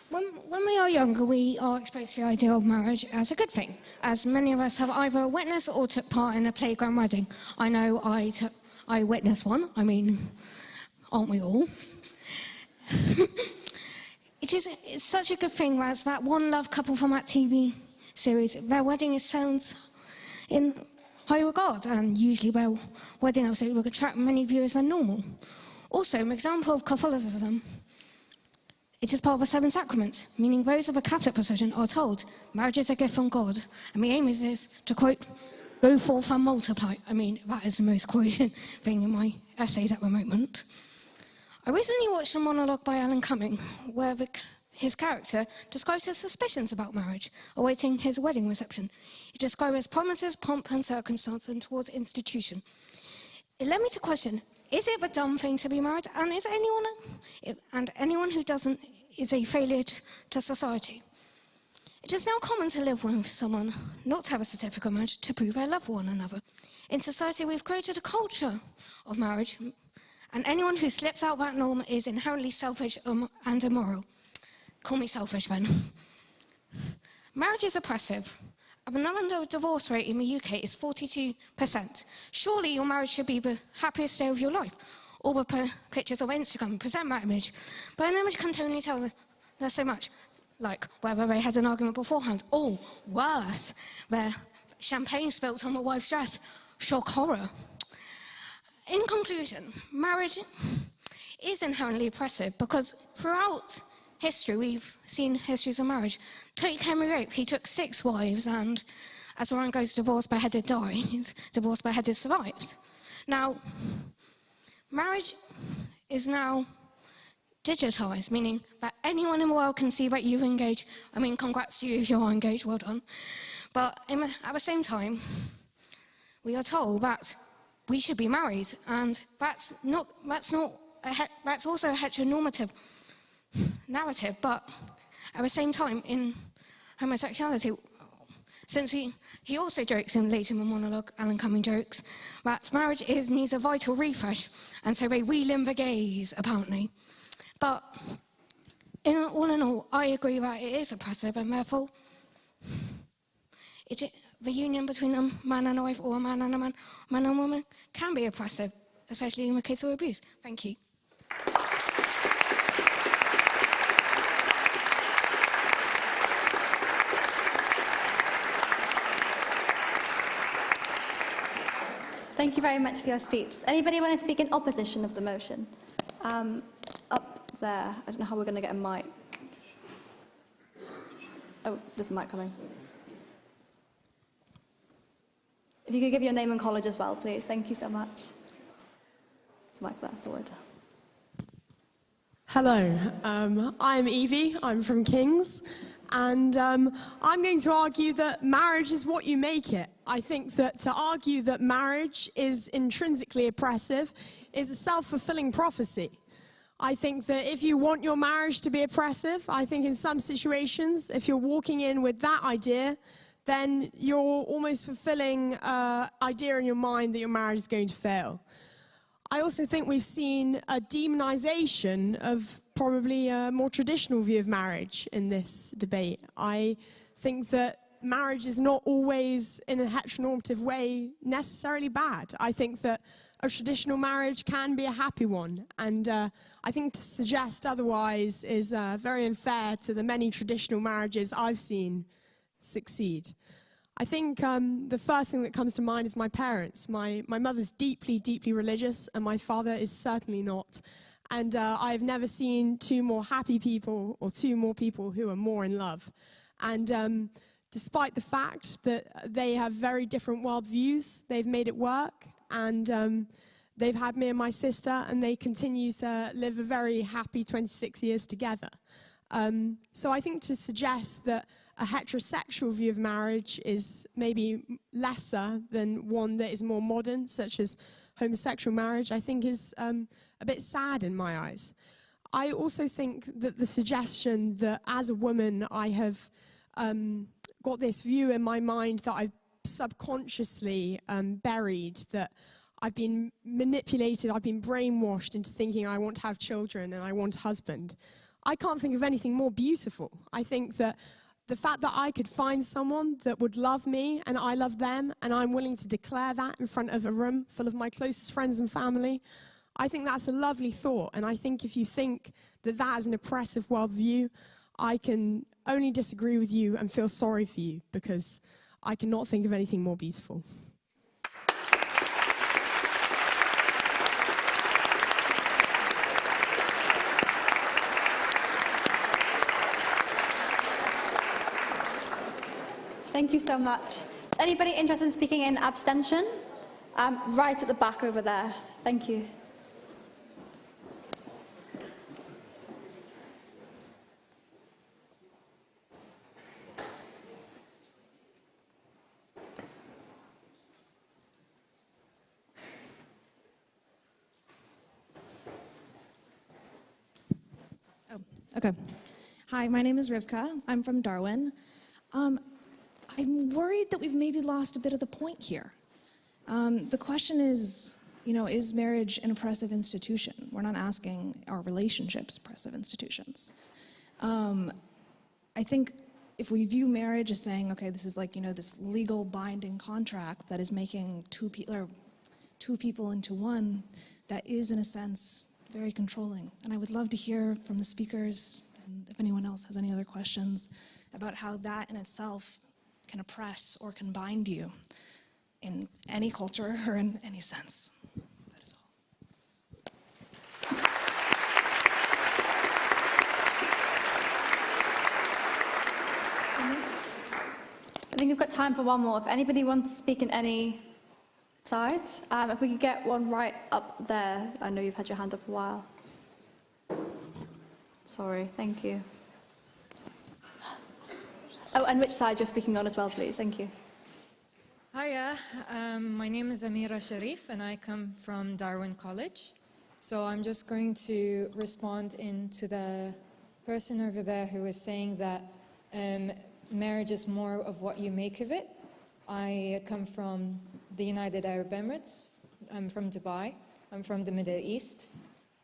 When we are younger, we are exposed to the idea of marriage as a good thing, as many of us have either witnessed or took part in a playground wedding. I know I witnessed one. I mean, aren't we all? It's such a good thing, whereas that one love couple from that TV series, their wedding is found in high regard, and usually their wedding episode will attract many viewers than normal. Also, an example of Catholicism, it is part of the 7 sacraments, meaning those of a Catholic position are told marriage is a gift from God, and the aim is this, to quote, go forth and multiply. I mean, that is the most quoted thing in my essays at the moment. I recently watched a monologue by Alan Cumming, where his character describes his suspicions about marriage, awaiting his wedding reception. He describes promises, pomp and circumstance, and towards institution. It led me to question, is it a dumb thing to be married? And anyone who doesn't is a failure to society. It is now common to live with someone, not to have a certificate of marriage, to prove they love one another. In society, we've created a culture of marriage, and anyone who slips out that norm is inherently selfish and immoral. Call me selfish then. Marriage is oppressive. The number divorce rate in the UK is 42%. Surely your marriage should be the happiest day of your life. All the pictures of Instagram present that image, but an image can only tell us so much, like whether they had an argument beforehand, or worse, where champagne spilt on the wife's dress. Shock horror. In conclusion, marriage is inherently oppressive because throughout history, we've seen histories of marriage. Take Henry VIII, he took 6 wives, and as Ryan goes, divorced, beheaded, died, divorced, beheaded, survived. Now, marriage is now digitized, meaning that anyone in the world can see that you've engaged. I mean, congrats to you if you're engaged, well done. But at the same time, we are told that we should be married, and that's also a heteronormative narrative, but at the same time, in homosexuality, since he also jokes in later in the monologue, Alan Cumming jokes, that marriage needs a vital refresh, and so they wheel in the gays, apparently. But all in all, I agree that it is oppressive, and therefore, the union between a man and a wife, or a man and a man and a woman, can be oppressive, especially when kids are abused. Thank you. Thank you very much for your speech. Does anybody want to speak in opposition of the motion? Up there. I don't know how we're going to get a mic. Oh, there's a mic coming. If you could give your name and college as well, please. Thank you so much. It's a mic there, forward. Hello, I'm Evie, I'm from King's, and I'm going to argue that marriage is what you make it. I think that to argue that marriage is intrinsically oppressive is a self-fulfilling prophecy. I think that if you want your marriage to be oppressive, I think in some situations, if you're walking in with that idea, then you're almost fulfilling an idea in your mind that your marriage is going to fail. I also think we've seen a demonization of probably a more traditional view of marriage in this debate. I think that marriage is not always, in a heteronormative way, necessarily bad. I think that a traditional marriage can be a happy one, and I think to suggest otherwise is very unfair to the many traditional marriages I've seen succeed. I think the first thing that comes to mind is my parents. My mother's deeply, deeply religious, and my father is certainly not. And I've never seen 2 more happy people or 2 more people who are more in love. And despite the fact that they have very different worldviews, they've made it work, and they've had me and my sister, and they continue to live a very happy 26 years together. So I think to suggest that a heterosexual view of marriage is maybe lesser than one that is more modern, such as homosexual marriage, I think is a bit sad in my eyes. I also think that the suggestion that as a woman I have got this view in my mind that I've subconsciously buried, that I've been manipulated, I've been brainwashed into thinking I want to have children and I want a husband. I can't think of anything more beautiful. I think that the fact that I could find someone that would love me and I love them, and I'm willing to declare that in front of a room full of my closest friends and family, I think that's a lovely thought. And I think if you think that that is an oppressive worldview, I can only disagree with you and feel sorry for you, because I cannot think of anything more beautiful. Thank you so much. Is anybody interested in speaking in abstention? Right at the back over there. Thank you. Okay. Hi, my name is Rivka. I'm from Darwin. I'm worried that we've maybe lost a bit of the point here. The question is, is marriage an oppressive institution? We're not asking, are relationships oppressive institutions? I think if we view marriage as saying, okay, this is like, this legal binding contract that is making two people into one, that is, in a sense, very controlling. And I would love to hear from the speakers, and if anyone else has any other questions, about how that in itself can oppress or can bind you in any culture or in any sense. That is all. I think we've got time for one more. If anybody wants to speak in any side, if we could get one right up there. I know you've had your hand up a while. Sorry, thank you. Oh, and which side you're speaking on as well, please. Thank you. Hiya, my name is Amira Sharif and I come from Darwin College. So I'm just going to respond to the person over there who was saying that marriage is more of what you make of it. I come from the United Arab Emirates. I'm from Dubai. I'm from the Middle East.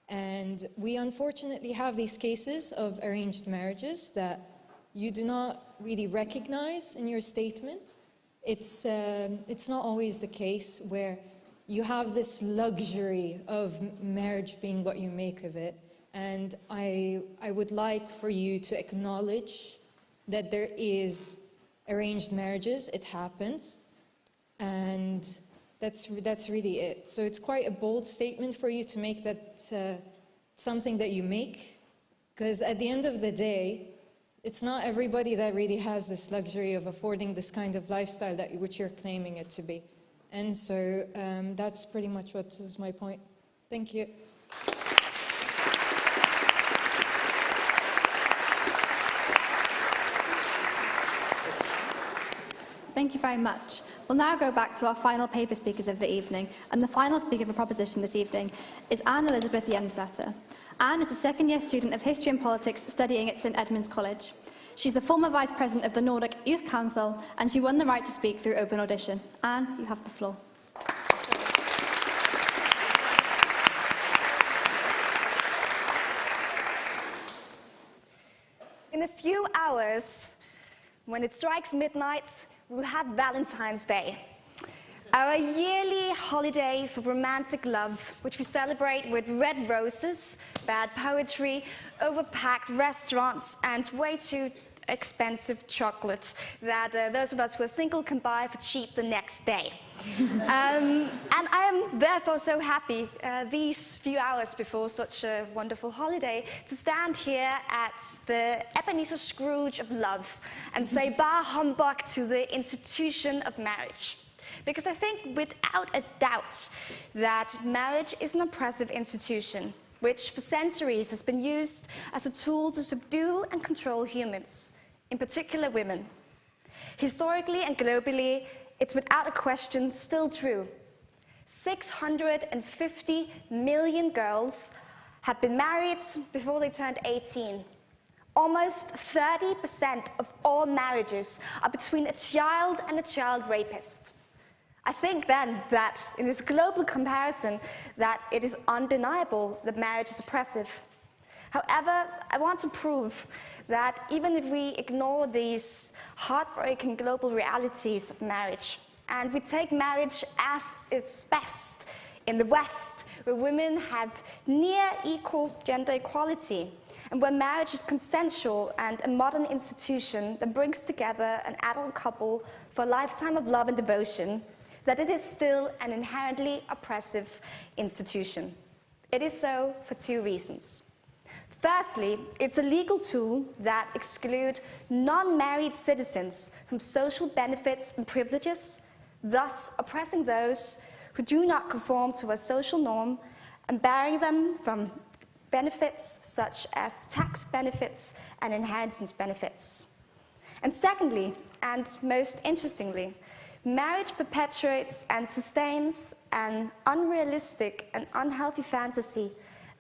And we unfortunately have these cases of arranged marriages that you do not really recognize in your statement. It's not always the case where you have this luxury of marriage being what you make of it. And I would like for you to acknowledge that there is arranged marriages, it happens, and that's really it. So it's quite a bold statement for you to make that something that you make, because at the end of the day, it's not everybody that really has this luxury of affording this kind of lifestyle which you're claiming it to be. And so that's pretty much what is my point. Thank you. Thank you very much. We'll now go back to our final paper speakers of the evening, and the final speaker for proposition this evening is Anne Elizabeth Jensdatter. Anne is a second-year student of History and Politics studying at St Edmund's College. She's the former Vice President of the Nordic Youth Council, and she won the right to speak through open audition. Anne, you have the floor. In a few hours, when it strikes midnight, we'll have Valentine's Day, our yearly holiday for romantic love, which we celebrate with red roses, bad poetry, overpacked restaurants, and way too expensive chocolate that those of us who are single can buy for cheap the next day. And I am therefore so happy these few hours before such a wonderful holiday to stand here at the Ebenezer Scrooge of love and say bah humbug to the institution of marriage. Because I think without a doubt that marriage is an oppressive institution which for centuries has been used as a tool to subdue and control humans, in particular women. Historically and globally, it's without a question still true. 650 million girls have been married before they turned 18. Almost 30% of all marriages are between a child and a child rapist. I think then that in this global comparison that it is undeniable that marriage is oppressive. However, I want to prove that even if we ignore these heartbreaking global realities of marriage, and we take marriage as its best in the West, where women have near equal gender equality, and where marriage is consensual and a modern institution that brings together an adult couple for a lifetime of love and devotion, that it is still an inherently oppressive institution. It is so for two reasons. Firstly, it's a legal tool that excludes non-married citizens from social benefits and privileges, thus oppressing those who do not conform to a social norm and barring them from benefits such as tax benefits and inheritance benefits. And secondly, and most interestingly, marriage perpetuates and sustains an unrealistic and unhealthy fantasy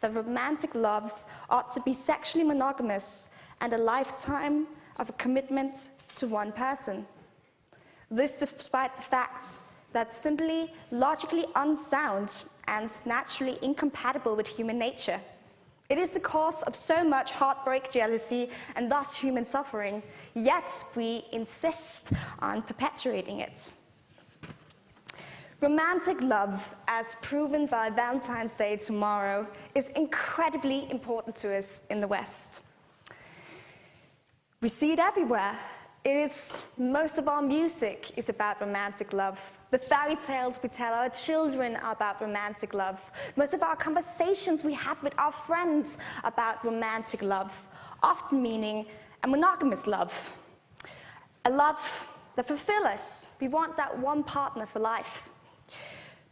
that romantic love ought to be sexually monogamous and a lifetime of a commitment to one person. This despite the fact that simply logically unsound and naturally incompatible with human nature. It is the cause of so much heartbreak, jealousy, and thus human suffering, yet we insist on perpetuating it. Romantic love, as proven by Valentine's Day tomorrow, is incredibly important to us in the West. We see it everywhere. Most of our music is about romantic love. The fairy tales we tell our children are about romantic love. Most of our conversations we have with our friends about romantic love, often meaning a monogamous love. A love that fulfills us. We want that one partner for life.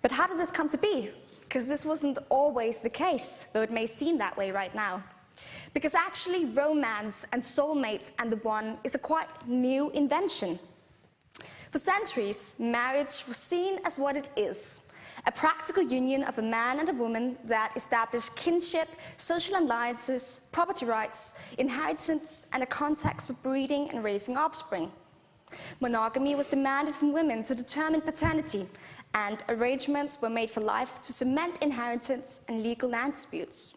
But how did this come to be? Because this wasn't always the case, though it may seem that way right now. Because actually, romance and soulmates and the one is a quite new invention. For centuries, marriage was seen as what it is, a practical union of a man and a woman that established kinship, social alliances, property rights, inheritance, and a context for breeding and raising offspring. Monogamy was demanded from women to determine paternity, and arrangements were made for life to cement inheritance and legal land disputes.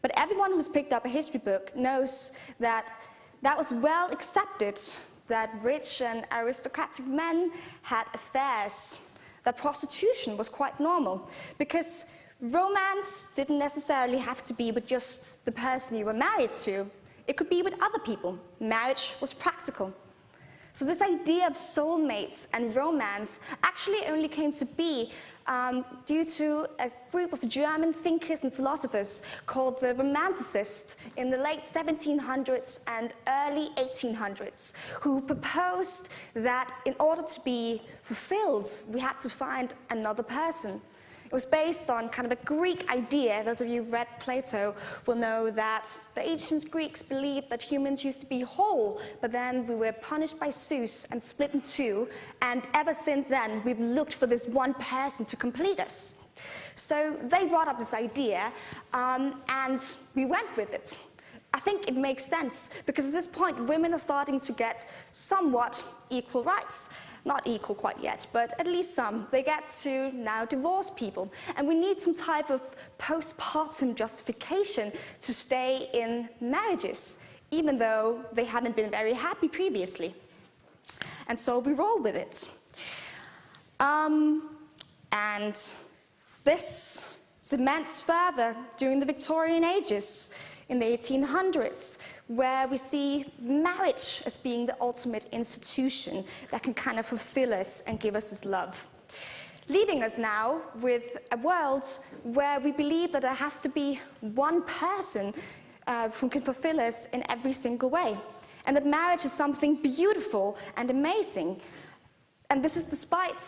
But everyone who's picked up a history book knows that that was well accepted, that rich and aristocratic men had affairs, that prostitution was quite normal, because romance didn't necessarily have to be with just the person you were married to. It could be with other people. Marriage was practical. So this idea of soulmates and romance actually only came to be due to a group of German thinkers and philosophers called the Romanticists in the late 1700s and early 1800s, who proposed that in order to be fulfilled, we had to find another person. It was based on kind of a Greek idea. Those of you who've read Plato will know that the ancient Greeks believed that humans used to be whole, but then we were punished by Zeus and split in two, and ever since then we've looked for this one person to complete us. So they brought up this idea, and we went with it. I think it makes sense, because at this point women are starting to get somewhat equal rights. Not equal quite yet, but at least some. They get to now divorce people. And we need some type of postpartum justification to stay in marriages, even though they haven't been very happy previously. And so we roll with it. And this cements further during the Victorian ages, in the 1800s, where we see marriage as being the ultimate institution that can kind of fulfill us and give us this love. Leaving us now with a world where we believe that there has to be one person who can fulfill us in every single way, and that marriage is something beautiful and amazing. And this is despite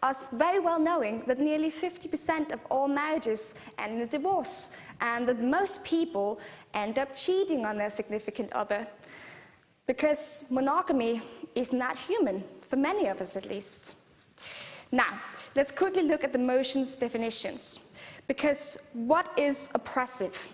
us very well knowing that nearly 50% of all marriages end in a divorce, and that most people end up cheating on their significant other, because monogamy is not human, for many of us at least. Now, let's quickly look at the motion's definitions, because what is oppressive?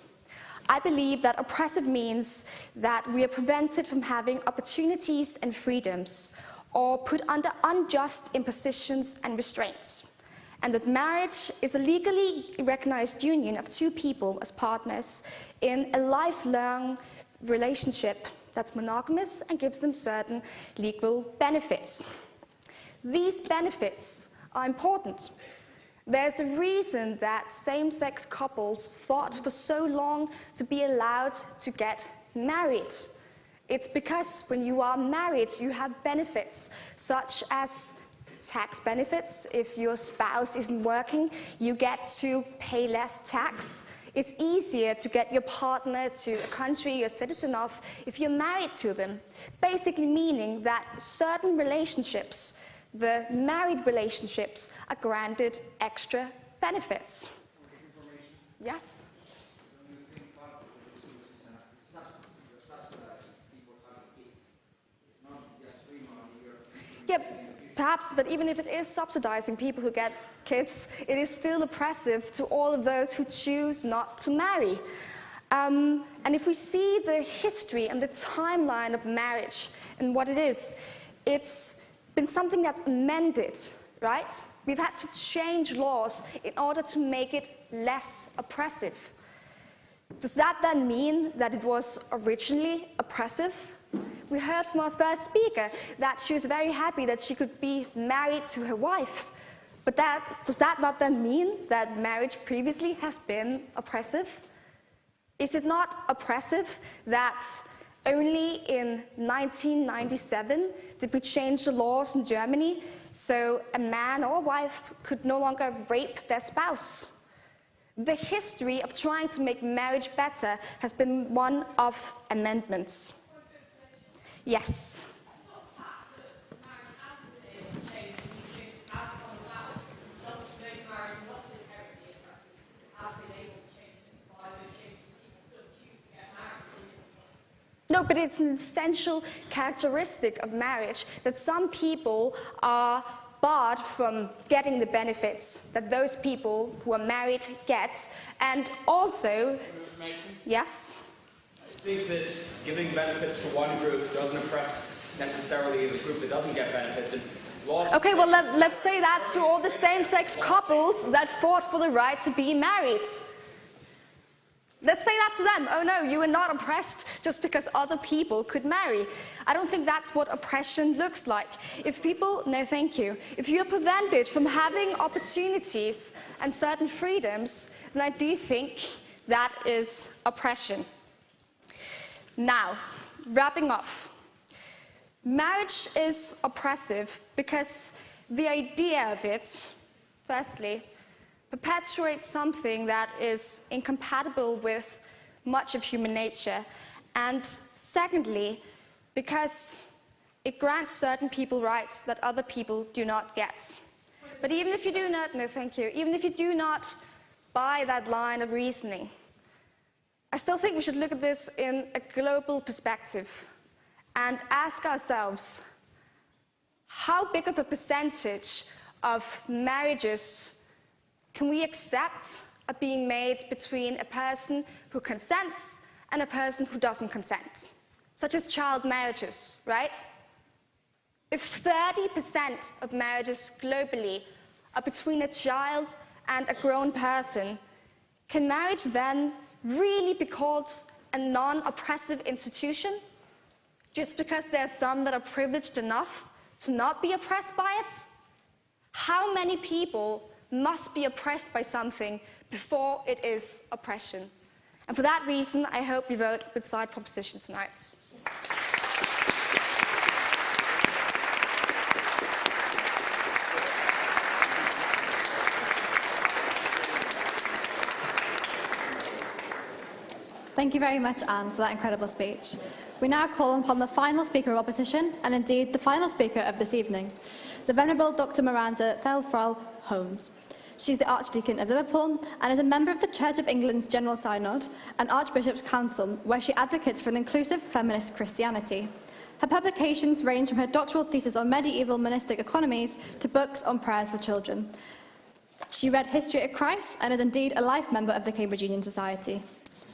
I believe that oppressive means that we are prevented from having opportunities and freedoms, or put under unjust impositions and restraints, and that marriage is a legally recognized union of two people as partners in a lifelong relationship that's monogamous and gives them certain legal benefits. These benefits are important. There's a reason that same-sex couples fought for so long to be allowed to get married. It's because when you are married, you have benefits, such as tax benefits. If your spouse isn't working, you get to pay less tax. It's easier to get your partner to a country you're a citizen of if you're married to them. Basically meaning that certain relationships, the married relationships, are granted extra benefits. Yes? Yep. Perhaps, but even if it is subsidizing people who get kids, it is still oppressive to all of those who choose not to marry. And if we see the history and the timeline of marriage and what it is, it's been something that's amended, right? We've had to change laws in order to make it less oppressive. Does that then mean that it was originally oppressive? We heard from our first speaker that she was very happy that she could be married to her wife. But does that not then mean that marriage previously has been oppressive? Is it not oppressive that only in 1997 did we change the laws in Germany so a man or a wife could no longer rape their spouse? The history of trying to make marriage better has been one of amendments. Yes. No, but it's an essential characteristic of marriage that some people are barred from getting the benefits that those people who are married get, and also, yes? I think that giving benefits to one group doesn't oppress necessarily the group that doesn't get benefits. And laws okay, well, let's say that to all the same-sex couples that fought for the right to be married. Let's say that to them. Oh no, you were not oppressed just because other people could marry. I don't think that's what oppression looks like. If people, no thank you, if you're prevented from having opportunities and certain freedoms, then I do think that is oppression. Now, wrapping up. Marriage is oppressive because the idea of it, firstly, perpetuates something that is incompatible with much of human nature, and secondly, because it grants certain people rights that other people do not get. But even if you do not, no thank you, even if you do not buy that line of reasoning, I still think we should look at this in a global perspective and ask ourselves, how big of a percentage of marriages can we accept are being made between a person who consents and a person who doesn't consent, such as child marriages, right? If 30% of marriages globally are between a child and a grown person, can marriage then really be called a non-oppressive institution? Just because there are some that are privileged enough to not be oppressed by it? How many people must be oppressed by something before it is oppression? And for that reason, I hope you vote with side proposition tonight. Thank you very much, Anne, for that incredible speech. We now call upon the final speaker of opposition, and indeed the final speaker of this evening, the Venerable Dr. Miranda Threlfall Holmes. She's the Archdeacon of Liverpool and is a member of the Church of England's General Synod and Archbishop's Council, where she advocates for an inclusive feminist Christianity. Her publications range from her doctoral thesis on medieval monastic economies to books on prayers for children. She read History of Christ and is indeed a life member of the Cambridge Union Society.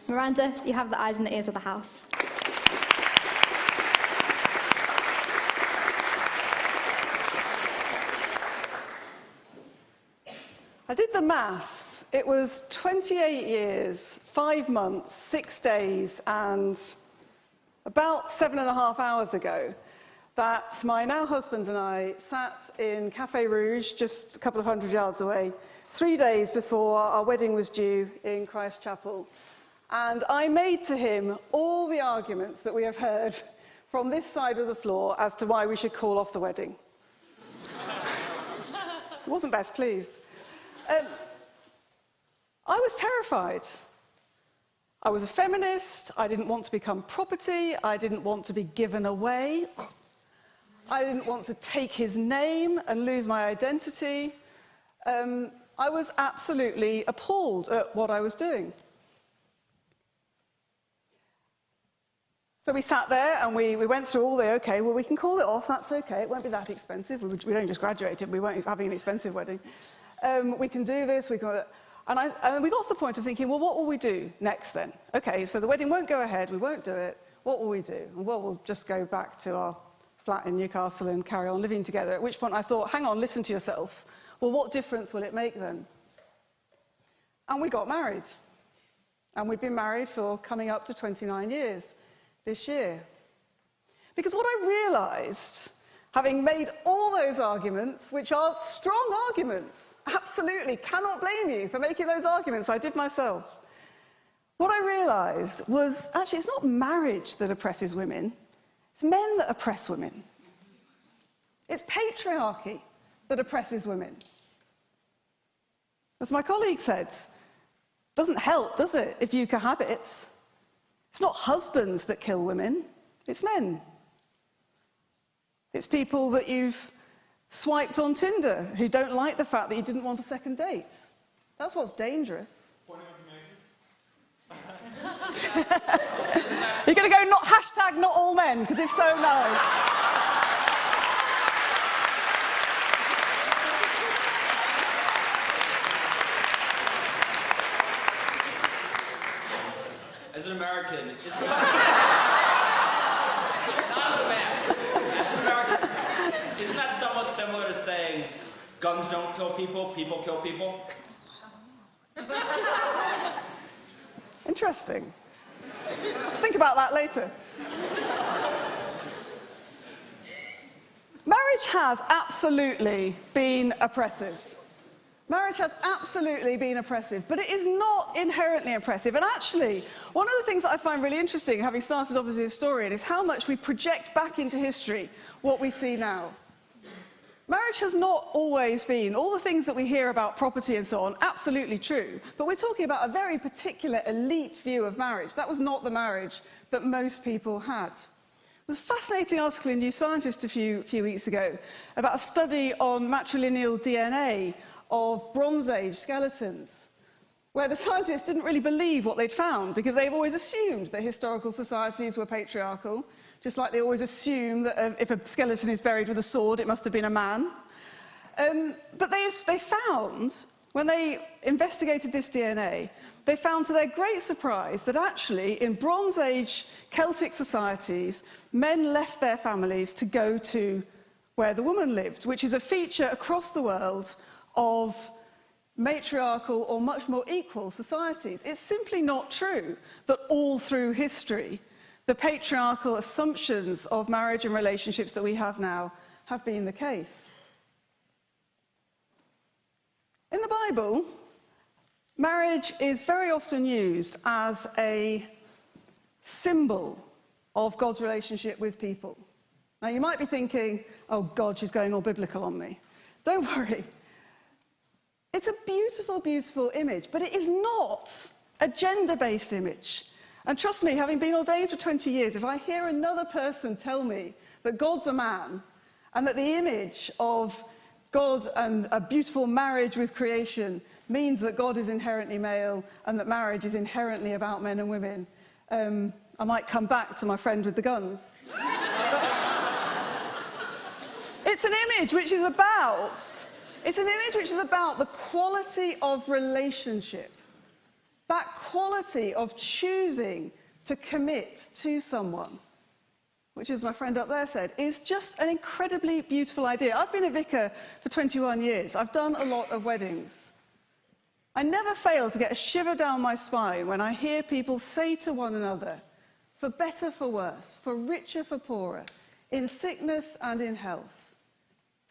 Miranda, you have the eyes and the ears of the House. I did the maths. It was 28 years, 5 months, 6 days, and about 7.5 hours ago that my now husband and I sat in Café Rouge, just a couple of hundred yards away, 3 days before our wedding was due in Christ Chapel. And I made to him all the arguments that we have heard from this side of the floor as to why we should call off the wedding. He wasn't best pleased. I was terrified. I was a feminist. I didn't want to become property. I didn't want to be given away. I didn't want to take his name and lose my identity. I was absolutely appalled at what I was doing. So we sat there and we went through all the, okay, well, we can call it off, that's okay, it won't be that expensive. We don't just graduated, we weren't having an expensive wedding. We can do this, and we got to the point of thinking, well, what will we do next then? Okay, so the wedding won't go ahead, we won't do it, what will we do? Well, we'll just go back to our flat in Newcastle and carry on living together, at which point I thought, hang on, listen to yourself. Well, what difference will it make then? And we got married. And we've been married for coming up to 29 years this year. Because what I realised, having made all those arguments, which are strong arguments, absolutely cannot blame you for making those arguments, I did myself. What I realised was, actually, it's not marriage that oppresses women, it's men that oppress women. It's patriarchy that oppresses women. As my colleague said, doesn't help, does it, if you cohabit? It's not husbands that kill women, it's men. It's people that you've swiped on Tinder who don't like the fact that you didn't want a second date. That's what's dangerous. Point of information. You're going to go, hashtag not all men, because if so, no. As an American, isn't that somewhat similar to saying guns don't kill people, people kill people? Interesting. Think about that later. Marriage has absolutely been oppressive. Marriage has absolutely been oppressive, but it is not inherently oppressive. And actually, one of the things that I find really interesting, having started off as a historian, is how much we project back into history what we see now. Marriage has not always been, all the things that we hear about property and so on, absolutely true. But we're talking about a very particular elite view of marriage. That was not the marriage that most people had. There was a fascinating article in New Scientist a few weeks ago about a study on matrilineal DNA of Bronze Age skeletons, where the scientists didn't really believe what they'd found because they've always assumed that historical societies were patriarchal, just like they always assume that if a skeleton is buried with a sword, it must have been a man. But they found, when they investigated this DNA, they found to their great surprise that actually in Bronze Age Celtic societies, men left their families to go to where the woman lived, which is a feature across the world of matriarchal or much more equal societies. It's simply not true that all through history, the patriarchal assumptions of marriage and relationships that we have now have been the case. In the Bible, marriage is very often used as a symbol of God's relationship with people. Now, you might be thinking, oh, God, she's going all biblical on me. Don't worry. It's a beautiful, beautiful image, but it is not a gender-based image. And trust me, having been ordained for 20 years, if I hear another person tell me that God's a man and that the image of God and a beautiful marriage with creation means that God is inherently male and that marriage is inherently about men and women, I might come back to my friend with the guns. It's an image which is about the quality of relationship, that quality of choosing to commit to someone, which, as my friend up there said, is just an incredibly beautiful idea. I've been a vicar for 21 years. I've done a lot of weddings. I never fail to get a shiver down my spine when I hear people say to one another, for better, for worse, for richer, for poorer, in sickness and in health,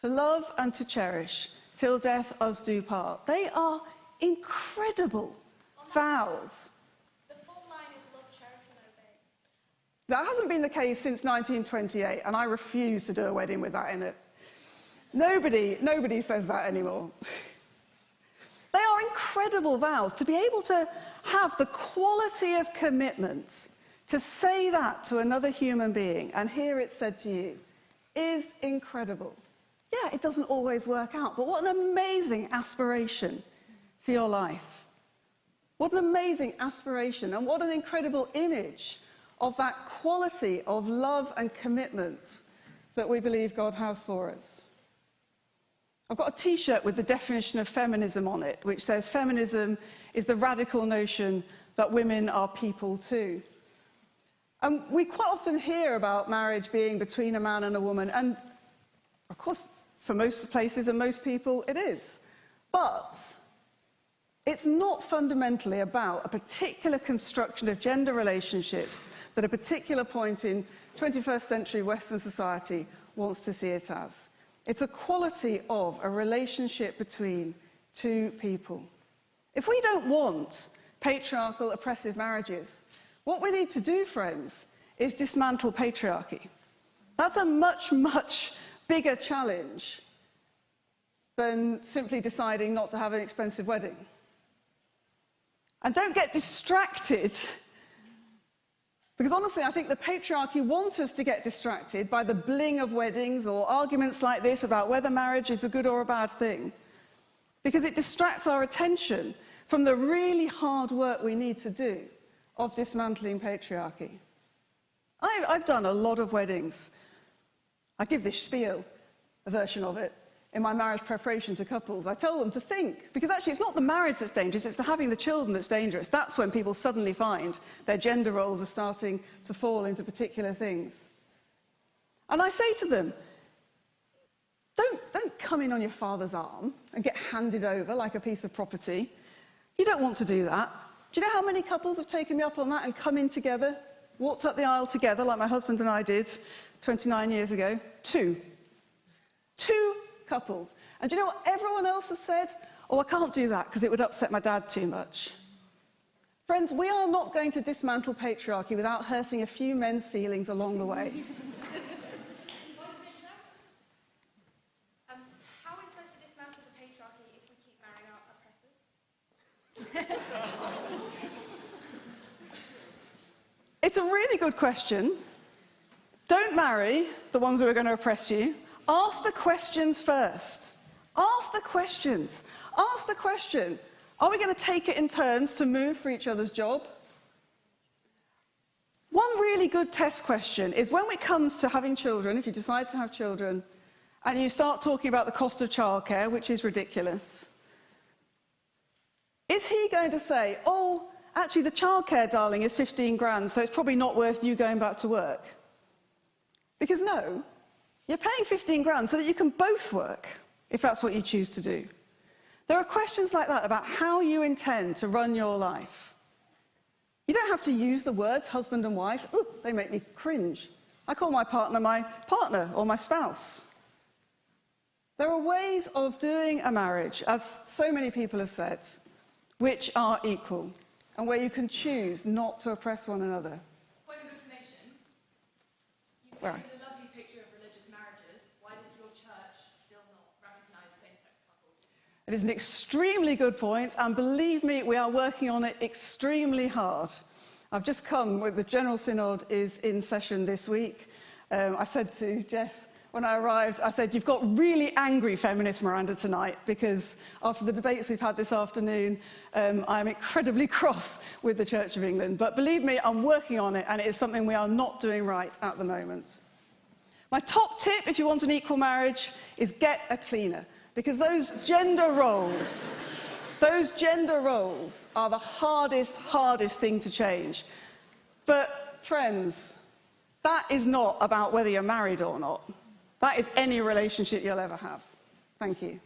to love and to cherish, till death us do part. They are incredible vows. The full line is love, cherish and obey. That hasn't been the case since 1928, and I refuse to do a wedding with that in it. Nobody says that anymore. They are incredible vows. To be able to have the quality of commitment to say that to another human being and hear it said to you is incredible. Yeah, it doesn't always work out, but what an amazing aspiration for your life. What an amazing aspiration, and what an incredible image of that quality of love and commitment that we believe God has for us. I've got a T-shirt with the definition of feminism on it, which says feminism is the radical notion that women are people too. And we quite often hear about marriage being between a man and a woman, and of course, for most places and most people, it is. But it's not fundamentally about a particular construction of gender relationships that a particular point in 21st century Western society wants to see it as. It's a quality of a relationship between two people. If we don't want patriarchal, oppressive marriages, what we need to do, friends, is dismantle patriarchy. That's a much, much bigger challenge than simply deciding not to have an expensive wedding. And don't get distracted, because honestly, I think the patriarchy wants us to get distracted by the bling of weddings or arguments like this about whether marriage is a good or a bad thing, because it distracts our attention from the really hard work we need to do of dismantling patriarchy. I've done a lot of weddings. I give this spiel, a version of it, in my marriage preparation to couples. I tell them to think, because actually it's not the marriage that's dangerous, it's the having the children that's dangerous. That's when people suddenly find their gender roles are starting to fall into particular things. And I say to them, don't come in on your father's arm and get handed over like a piece of property. You don't want to do that. Do you know how many couples have taken me up on that and come in together, walked up the aisle together like my husband and I did 29 years ago? Two couples. And do you know what everyone else has said? Oh, I can't do that because it would upset my dad too much. Friends, we are not going to dismantle patriarchy without hurting a few men's feelings along the way. How are we supposed to dismantle the patriarchy if we keep marrying our oppressors? It's a really good question. Don't marry the ones who are going to oppress you. Ask the questions first. Ask the questions. Ask the question, are we going to take it in turns to move for each other's job? One really good test question is when it comes to having children, if you decide to have children, and you start talking about the cost of childcare, which is ridiculous, is he going to say, oh, actually the childcare, darling, is 15 grand, so it's probably not worth you going back to work? Because no, you're paying 15 grand so that you can both work, if that's what you choose to do. There are questions like that about how you intend to run your life. You don't have to use the words husband and wife. Ooh, they make me cringe. I call my partner or my spouse. There are ways of doing a marriage, as so many people have said, which are equal, and where you can choose not to oppress one another. Point of information. You've Where? painted a lovely picture of religious marriages. Why does your church still not recognise same-sex couples? It is an extremely good point, and believe me, we are working on it extremely hard. I've just come with the General Synod is in session this week. I said to Jess when I arrived, I said, you've got really angry feminist Miranda tonight, because after the debates we've had this afternoon, I'm incredibly cross with the Church of England. But believe me, I'm working on it, and it is something we are not doing right at the moment. My top tip, if you want an equal marriage, is get a cleaner, because those gender roles are the hardest thing to change. But friends, that is not about whether you're married or not. That is any relationship you'll ever have. Thank you.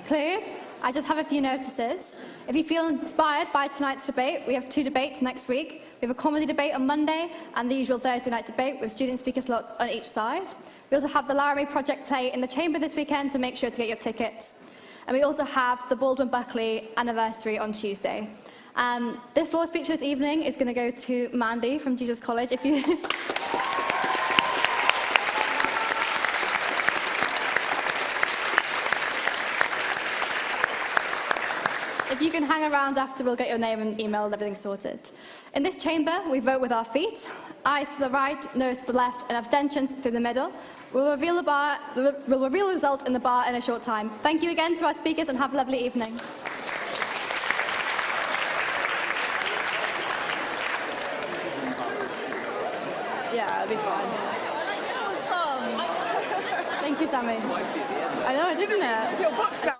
Cleared? I just have a few notices. If you feel inspired by tonight's debate, we have 2 debates next week. We have a comedy debate on Monday and the usual Thursday night debate with student speaker slots on each side. We also have the Laramie Project play in the Chamber this weekend, so make sure to get your tickets. And we also have the Baldwin-Buckley anniversary on Tuesday. The floor speech this evening is going to go to Mandy from Jesus College. If you... If you can hang around after, we'll get your name and email and everything sorted. In this chamber, we vote with our feet, eyes to the right, nose to the left, and abstentions through the middle. We'll reveal the result in the bar in a short time. Thank you again to our speakers and have a lovely evening. Yeah, it'll be fine. Thank you, Sammy. I know, didn't it? Your book's now.